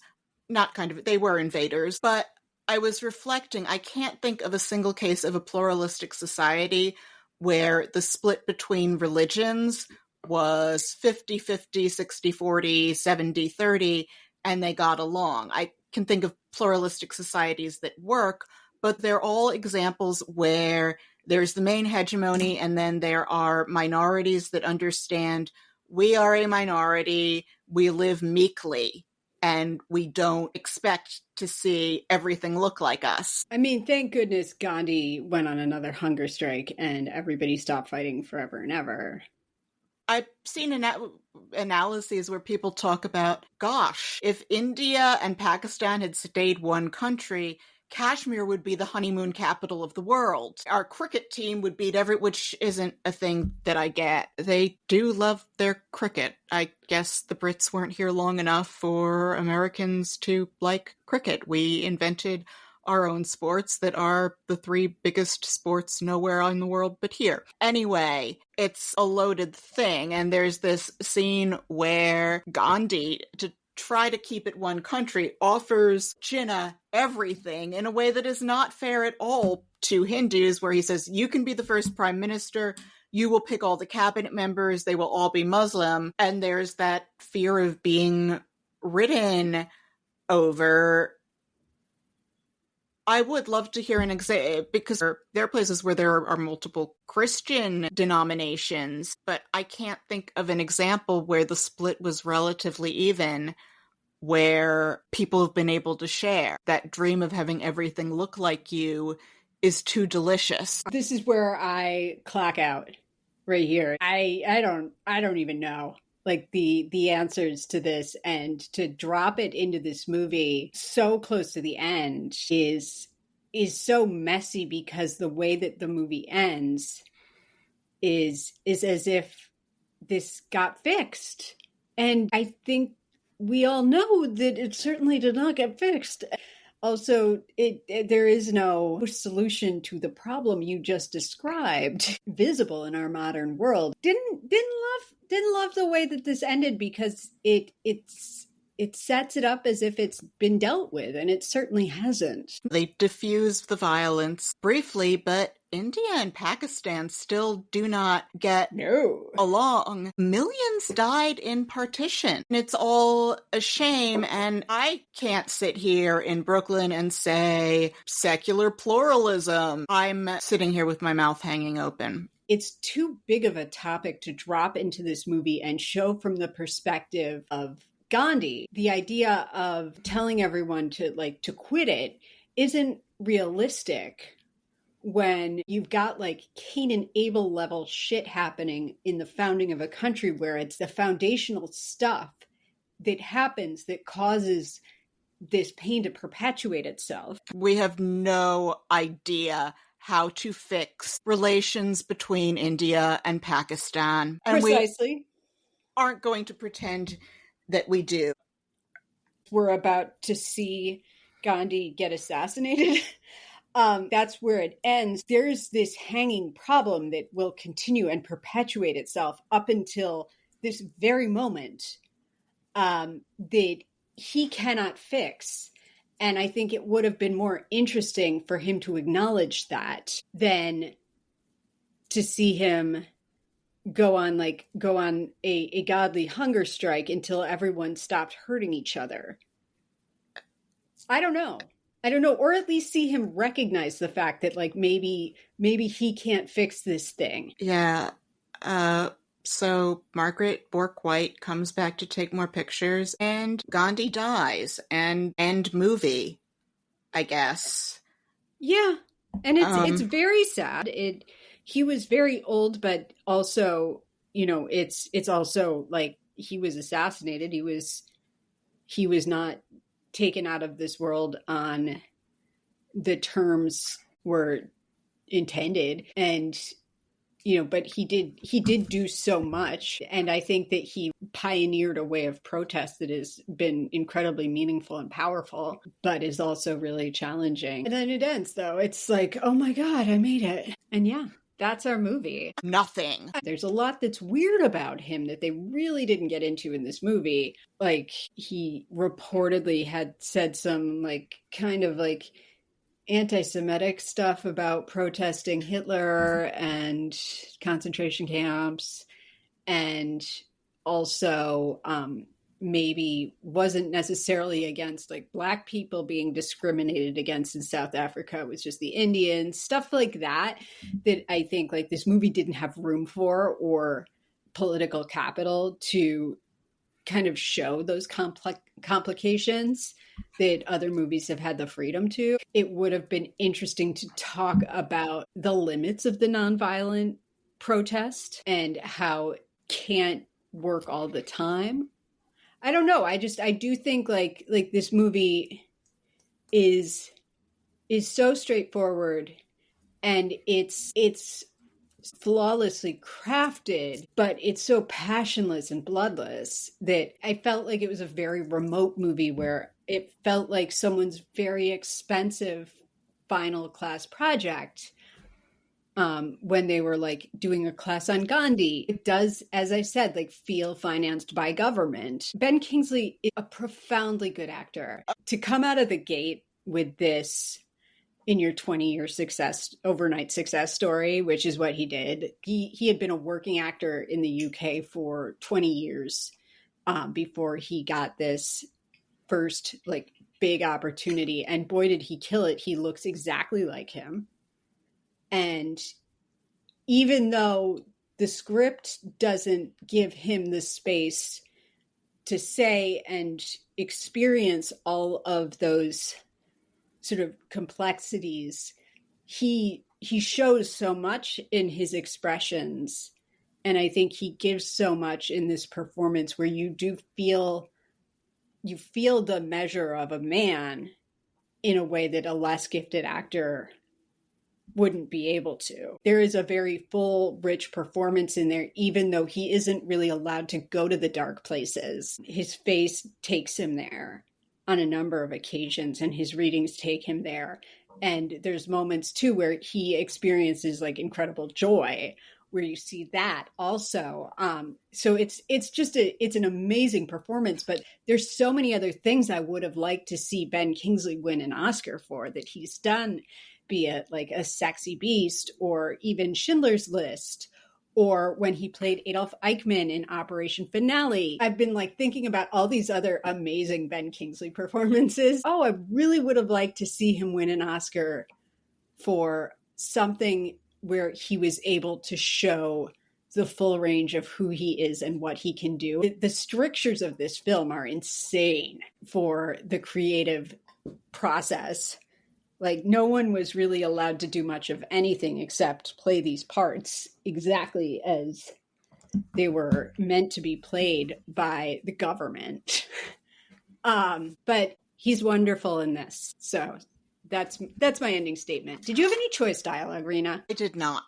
They were invaders, but I was reflecting, I can't think of a single case of a pluralistic society where the split between religions was 50-50, 60-40, 70-30, and they got along. I can think of pluralistic societies that work, but they're all examples where there's the main hegemony, and then there are minorities that understand we are a minority, we live meekly, and we don't expect to see everything look like us. I mean, thank goodness Gandhi went on another hunger strike and everybody stopped fighting forever and ever. I've seen analyses where people talk about, gosh, if India and Pakistan had stayed one country, Kashmir would be the honeymoon capital of the world. Our cricket team would beat which isn't a thing that I get. They do love their cricket. I guess the Brits weren't here long enough for Americans to like cricket. We invented our own sports that are the three biggest sports nowhere in the world but here. Anyway, it's a loaded thing, and there's this scene where Gandhi, to try to keep it one country, offers Jinnah everything in a way that is not fair at all to Hindus, where he says, you can be the first prime minister, you will pick all the cabinet members, they will all be Muslim, and there's that fear of being ridden over. I would love to hear an example, because there are places where there are multiple Christian denominations, but I can't think of an example where the split was relatively even, where people have been able to share. That dream of having everything look like you is too delicious. This is where I clock out right here. I don't even know like the answers to this, and to drop it into this movie so close to the end is so messy, because the way that the movie ends is as if this got fixed. And I think we all know that it certainly did not get fixed. Also, there is no solution to the problem you just described visible in our modern world. Didn't love the way that this ended, because it sets it up as if it's been dealt with, and it certainly hasn't. They diffused the violence briefly, but India and Pakistan still do not get along. Millions died in partition. It's all a shame, and I can't sit here in Brooklyn and say secular pluralism. I'm sitting here with my mouth hanging open. It's too big of a topic to drop into this movie and show from the perspective of Gandhi. The idea of telling everyone to quit it isn't realistic when you've got like Cain and Abel level shit happening in the founding of a country, where it's the foundational stuff that happens that causes this pain to perpetuate itself. We have no idea how to fix relations between India and Pakistan. And precisely. We aren't going to pretend that we do. We're about to see Gandhi get assassinated. That's where it ends. There's this hanging problem that will continue and perpetuate itself up until this very moment, that he cannot fix. And I think it would have been more interesting for him to acknowledge that than to see him go on a godly hunger strike until everyone stopped hurting each other. I don't know. Or at least see him recognize the fact that like maybe he can't fix this thing. Yeah. So Margaret Bourke-White comes back to take more pictures, and Gandhi dies, and end movie, I guess. Yeah, and it's very sad. He was very old, but also, it's also like he was assassinated. He was not taken out of this world on the terms were intended, and but he did do so much. And I think that he pioneered a way of protest that has been incredibly meaningful and powerful, but is also really challenging. And then it ends, though. It's like, oh my God, I made it. And yeah, that's our movie. Nothing. There's a lot that's weird about him that they really didn't get into in this movie. Like, he reportedly had said some like kind of like anti-Semitic stuff about protesting Hitler and concentration camps, and also maybe wasn't necessarily against like Black people being discriminated against in South Africa. It was just the Indians, stuff like that I think like this movie didn't have room for, or political capital to kind of show those complications that other movies have had the freedom to. It would have been interesting to talk about the limits of the nonviolent protest and how it can't work all the time. I don't know. I do think like this movie is so straightforward, and it's flawlessly crafted, but it's so passionless and bloodless that I felt like it was a very remote movie, where it felt like someone's very expensive final class project when they were like doing a class on Gandhi. It does, as I said, like feel financed by government. Ben Kingsley is a profoundly good actor. To come out of the gate with this in your 20-year overnight success story, which is what he did. He had been a working actor in the UK for 20 years before he got this first like big opportunity. And boy, did he kill it. He looks exactly like him. And even though the script doesn't give him the space to say and experience all of those sort of complexities, he shows so much in his expressions, and I think he gives so much in this performance where you feel the measure of a man in a way that a less gifted actor wouldn't be able to. There is a very full, rich performance in there, even though he isn't really allowed to go to the dark places. His face takes him there on a number of occasions, and his readings take him there. And there's moments too where he experiences like incredible joy, where you see that also. So it's an amazing performance, but there's so many other things I would have liked to see Ben Kingsley win an Oscar for that he's done, be it like A Sexy Beast or even Schindler's List, or when he played Adolf Eichmann in Operation Finale. I've been like thinking about all these other amazing Ben Kingsley performances. Oh, I really would have liked to see him win an Oscar for something where he was able to show the full range of who he is and what he can do. The strictures of this film are insane for the creative process. Like, no one was really allowed to do much of anything except play these parts exactly as they were meant to be played by the government. But he's wonderful in this. So that's my ending statement. Did you have any choice dialogue, Rena? I did not.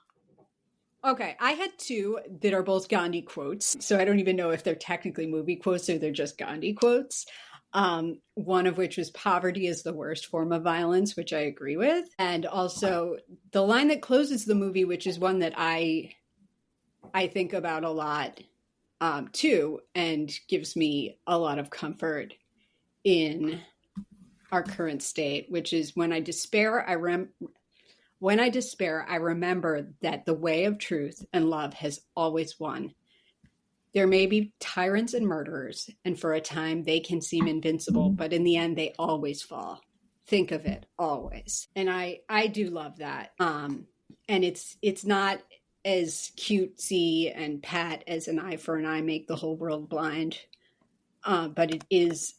Okay, I had two that are both Gandhi quotes. So I don't even know if they're technically movie quotes or they're just Gandhi quotes. One of which was "Poverty is the worst form of violence," which I agree with. And also the line that closes the movie, which is one that I think about a lot too, and gives me a lot of comfort, in our current state, which is when I despair, I remember that the way of truth and love has always won. There may be tyrants and murderers, and for a time they can seem invincible, but in the end they always fall. Think of it, always. And I do love that. And it's not as cutesy and pat as an eye for an eye make the whole world blind. But it is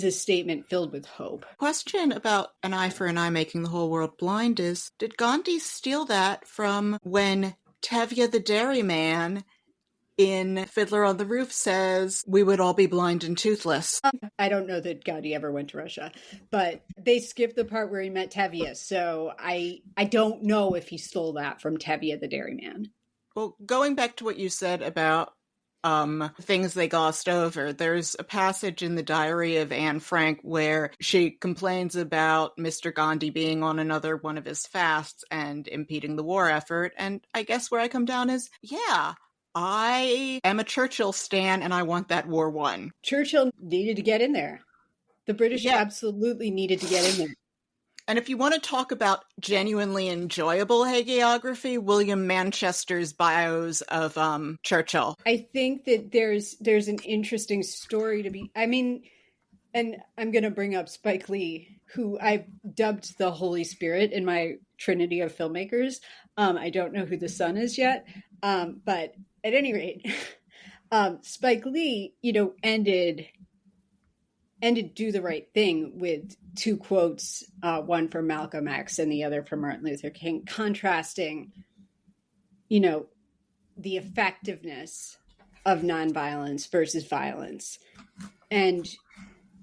a statement filled with hope. Question about an eye for an eye making the whole world blind is, did Gandhi steal that from when Tevye the dairyman in Fiddler on the Roof says, we would all be blind and toothless? I don't know that Gandhi ever went to Russia, but they skipped the part where he met Tevye, so I don't know if he stole that from Tevye the dairyman. Well, going back to what you said about things they glossed over, there's a passage in the diary of Anne Frank where she complains about Mr. Gandhi being on another one of his fasts and impeding the war effort, and I guess where I come down is, yeah, I am a Churchill stan and I want that war won. Churchill needed to get in there. The British absolutely needed to get in there. And if you want to talk about genuinely enjoyable hagiography, William Manchester's bios of Churchill. I think that there's an interesting story to be, and I'm going to bring up Spike Lee, who I've dubbed the Holy Spirit in my trinity of filmmakers. I don't know who the son is yet, but at any rate, Spike Lee, ended Do the Right Thing with two quotes, one from Malcolm X and the other from Martin Luther King, contrasting, the effectiveness of nonviolence versus violence. And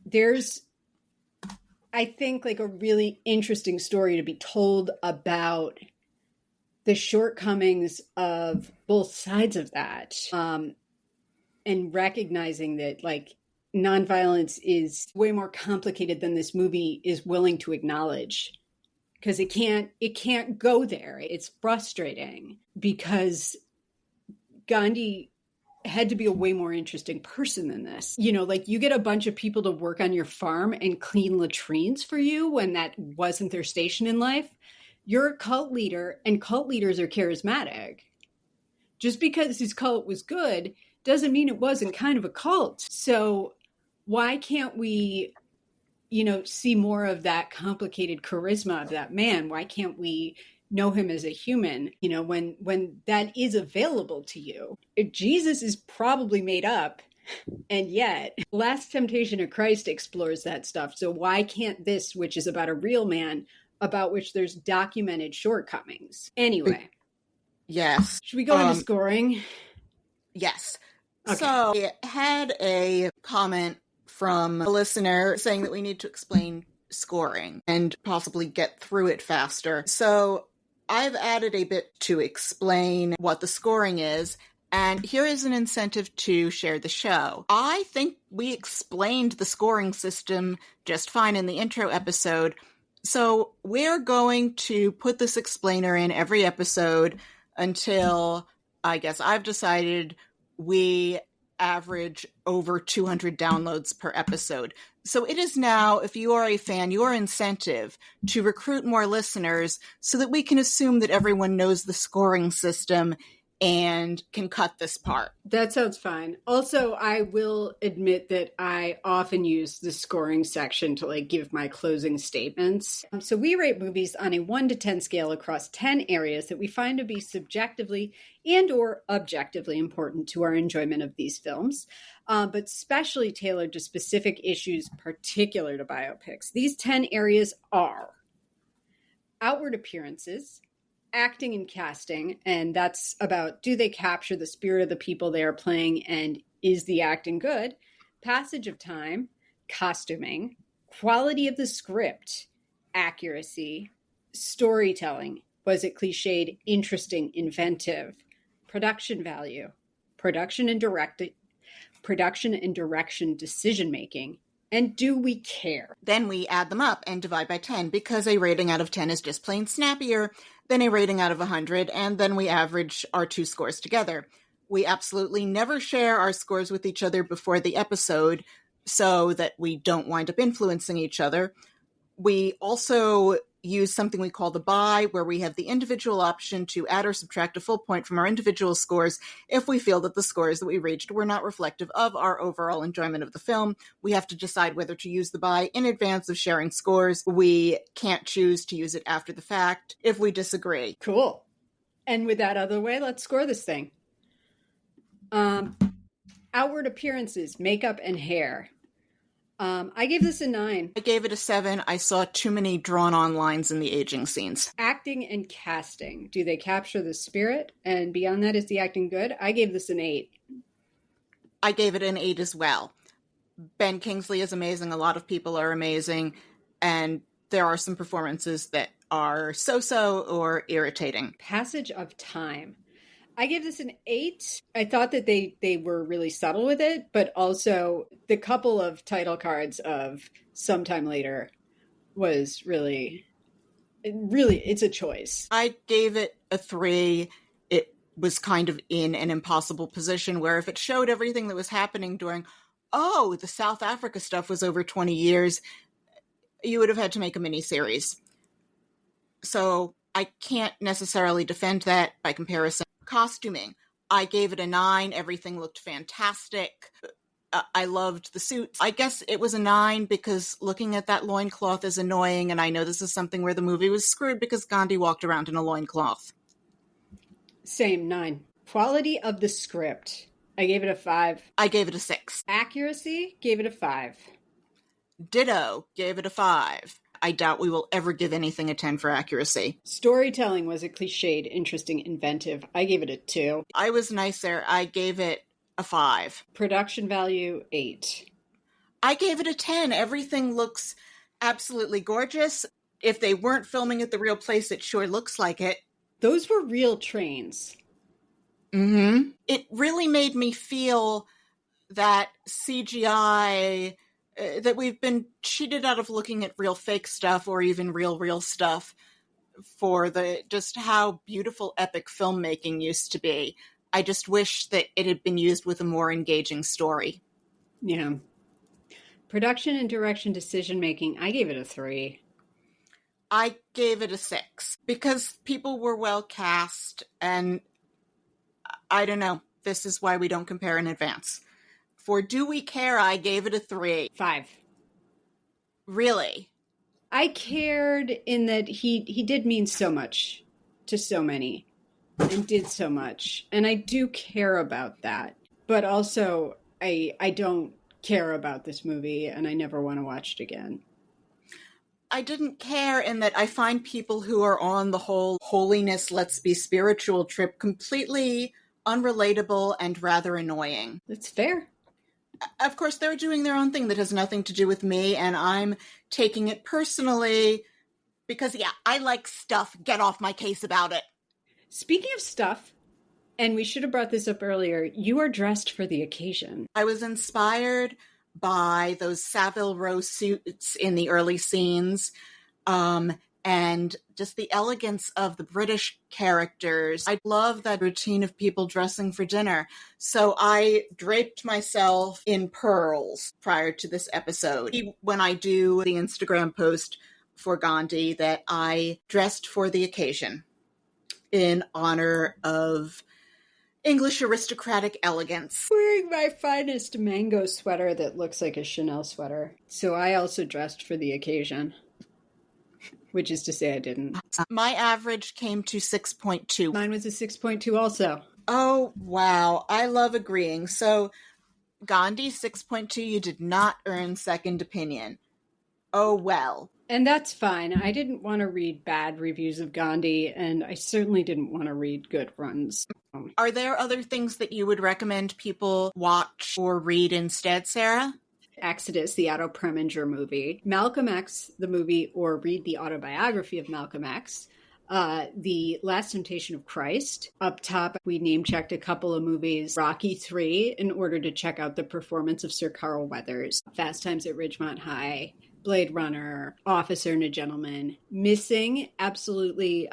there's, I think, like a really interesting story to be told about the shortcomings of both sides of that, and recognizing that, like, nonviolence is way more complicated than this movie is willing to acknowledge, because it can't go there. It's frustrating because Gandhi had to be a way more interesting person than this. Like, you get a bunch of people to work on your farm and clean latrines for you when that wasn't their station in life. You're a cult leader, and cult leaders are charismatic. Just because his cult was good doesn't mean it wasn't kind of a cult. So why can't we, see more of that complicated charisma of that man? Why can't we know him as a human, when that is available to you? Jesus is probably made up, and yet Last Temptation of Christ explores that stuff. So why can't this, which is about a real man, about which there's documented shortcomings? Anyway. Yes. Should we go into scoring? Yes. Okay. So I had a comment from a listener saying that we need to explain scoring and possibly get through it faster. So I've added a bit to explain what the scoring is, and here is an incentive to share the show. I think we explained the scoring system just fine in the intro episode, so we're going to put this explainer in every episode until, I guess I've decided, we average over 200 downloads per episode. So it is now, if you are a fan, your incentive to recruit more listeners so that we can assume that everyone knows the scoring system and can cut this part. That sounds fine. Also, I will admit that I often use the scoring section to, like, give my closing statements. So we rate movies on a 1 to 10 scale across 10 areas that we find to be subjectively and or objectively important to our enjoyment of these films, but specially tailored to specific issues particular to biopics. These 10 areas are outward appearances, acting and casting, and that's about, do they capture the spirit of the people they are playing, and is the acting good? Passage of time, costuming, quality of the script, accuracy, storytelling, was it cliched, interesting, inventive, production value, production and direction decision making, and do we care? Then we add them up and divide by 10, because a rating out of 10 is just plain snappier than a rating out of 100, and then we average our two scores together. We absolutely never share our scores with each other before the episode, so that we don't wind up influencing each other. We also use something we call the buy, where we have the individual option to add or subtract a full point from our individual scores if we feel that the scores that we reached were not reflective of our overall enjoyment of the film. We have to decide whether to use the buy in advance of sharing scores. We can't choose to use it after the fact if we disagree. Cool. And with that out of the way, let's score this thing. Outward appearances, makeup and hair. I gave this a 9. I gave it a 7. I saw too many drawn-on lines in the aging scenes. Acting and casting. Do they capture the spirit? And beyond that, is the acting good? I gave this an 8. I gave it an 8 as well. Ben Kingsley is amazing. A lot of people are amazing. And there are some performances that are so-so or irritating. Passage of time. I gave this an 8. I thought that they were really subtle with it, but also the couple of title cards of Sometime Later was really, it's a choice. I gave it a 3. It was kind of in an impossible position where if it showed everything that was happening during, the South Africa stuff was over 20 years, you would have had to make a miniseries. So I can't necessarily defend that by comparison. Costuming. I gave it a 9. Everything looked fantastic. I loved the suits. I guess it was a 9 because looking at that loincloth is annoying, and I know this is something where the movie was screwed because Gandhi walked around in a loincloth. Same, 9. Quality of the script. I gave it a 5. I gave it a 6. Accuracy, gave it a 5. Ditto, gave it a 5. I doubt we will ever give anything a 10 for accuracy. Storytelling, was it cliched, interesting, inventive? I gave it a 2. I was nicer. I gave it a 5. Production value, 8. I gave it a 10. Everything looks absolutely gorgeous. If they weren't filming at the real place, it sure looks like it. Those were real trains. Mm-hmm. It really made me feel that CGI... that we've been cheated out of looking at real fake stuff or even real stuff for just how beautiful epic filmmaking used to be. I just wish that it had been used with a more engaging story. Yeah. Production and direction decision making, I gave it a 3. I gave it a 6 because people were well cast, and I don't know. This is why we don't compare in advance. For Do We Care, I gave it a 3. 5. Really? I cared in that he did mean so much to so many and did so much. And I do care about that. But also, I don't care about this movie and I never want to watch it again. I didn't care in that I find people who are on the whole holiness, let's be spiritual trip completely unrelatable and rather annoying. That's fair. Of course, they're doing their own thing that has nothing to do with me, and I'm taking it personally because, I like stuff. Get off my case about it. Speaking of stuff, and we should have brought this up earlier, you are dressed for the occasion. I was inspired by those Savile Row suits in the early scenes, and just the elegance of the British characters. I love that routine of people dressing for dinner. So I draped myself in pearls prior to this episode. When I do the Instagram post for Gandhi, that I dressed for the occasion in honor of English aristocratic elegance. Wearing my finest mango sweater that looks like a Chanel sweater. So I also dressed for the occasion. Which is to say I didn't. My average came to 6.2. Mine was a 6.2 also. Oh, wow. I love agreeing. So, Gandhi, 6.2, you did not earn second opinion. Oh, well. And that's fine. I didn't want to read bad reviews of Gandhi, and I certainly didn't want to read good ones. Are there other things that you would recommend people watch or read instead, Sarah? Exodus, the Otto Preminger movie, Malcolm X, the movie, or read the autobiography of Malcolm X, The Last Temptation of Christ. Up top, we name-checked a couple of movies, Rocky 3, in order to check out the performance of Sir Carl Weathers, Fast Times at Ridgemont High, Blade Runner, Officer and a Gentleman. Missing, absolutely.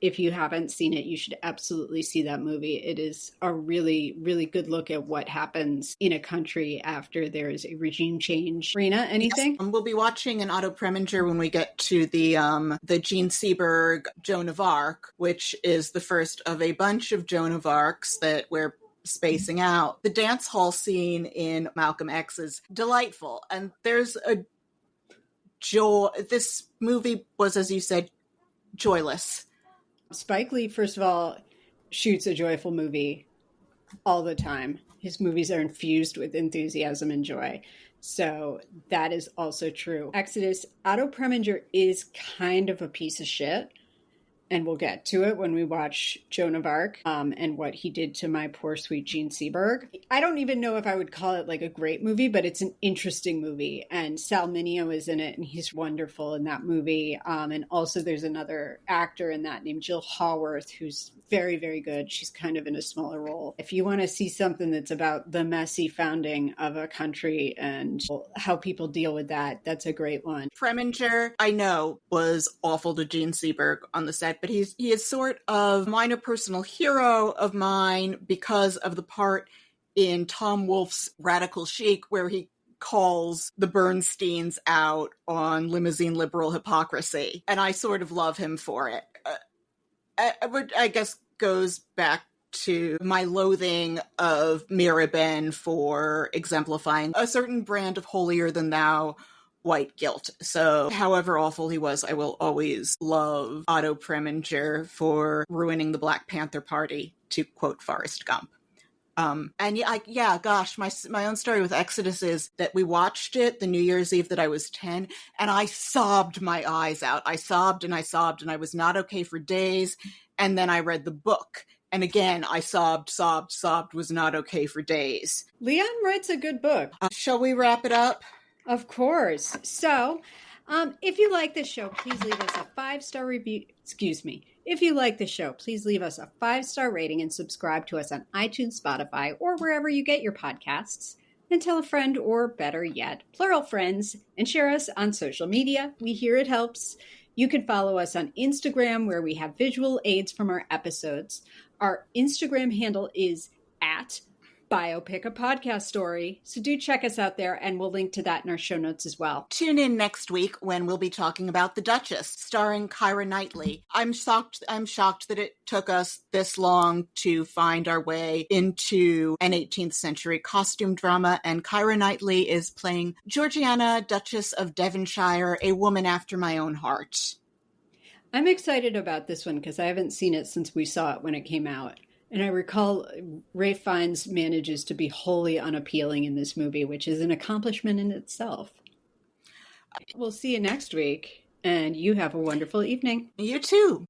If you haven't seen it, you should absolutely see that movie. It is a really, really good look at what happens in a country after there is a regime change. Rena, anything? Yes, we'll be watching an Otto Preminger when we get to the Gene Seberg Joan of Arc, which is the first of a bunch of Joan of Arcs that we're spacing out. The dance hall scene in Malcolm X is delightful, and there's a joy. This movie was, as you said, joyless. Spike Lee, first of all, shoots a joyful movie all the time. His movies are infused with enthusiasm and joy. So that is also true. Exodus, Otto Preminger is kind of a piece of shit. And we'll get to it when we watch Joan of Arc and what he did to my poor sweet Gene Seberg. I don't even know if I would call it like a great movie, but it's an interesting movie. And Sal Mineo is in it, and he's wonderful in that movie. And also there's another actor in that named Jill Haworth, who's very, very good. She's kind of in a smaller role. If you want to see something that's about the messy founding of a country and how people deal with that, that's a great one. Preminger, I know, was awful to Gene Seberg on the set, but he is sort of minor personal hero of mine because of the part in Tom Wolfe's Radical Chic where he calls the Bernsteins out on limousine liberal hypocrisy. And I sort of love him for it. I guess goes back to my loathing of Mirabin for exemplifying a certain brand of holier-than-thou white guilt. So however awful he was, I will always love Otto Preminger for ruining the Black Panther Party, to quote Forrest Gump. Gosh, my own story with Exodus is that we watched it the New Year's Eve that I was 10, and I sobbed my eyes out. I sobbed, and I was not okay for days, and then I read the book. And again, I sobbed, was not okay for days. Leon writes a good book. Shall we wrap it up? Of course. So, if you like this show, please leave us a 5-star review. If you like the show, please leave us a 5-star rating and subscribe to us on iTunes, Spotify, or wherever you get your podcasts. And tell a friend, or better yet, plural friends, and share us on social media. We hear it helps. You can follow us on Instagram, where we have visual aids from our episodes. Our Instagram handle is at Biopic, a podcast story. So do check us out there, and we'll link to that in our show notes as well. Tune in next week when we'll be talking about The Duchess, starring Keira Knightley. I'm shocked that it took us this long to find our way into an 18th century costume drama, and Keira Knightley is playing Georgiana, Duchess of Devonshire, a woman after my own heart. I'm excited about this one because I haven't seen it since we saw it when it came out. And I recall Ralph Fiennes manages to be wholly unappealing in this movie, which is an accomplishment in itself. We'll see you next week, and you have a wonderful evening. You too.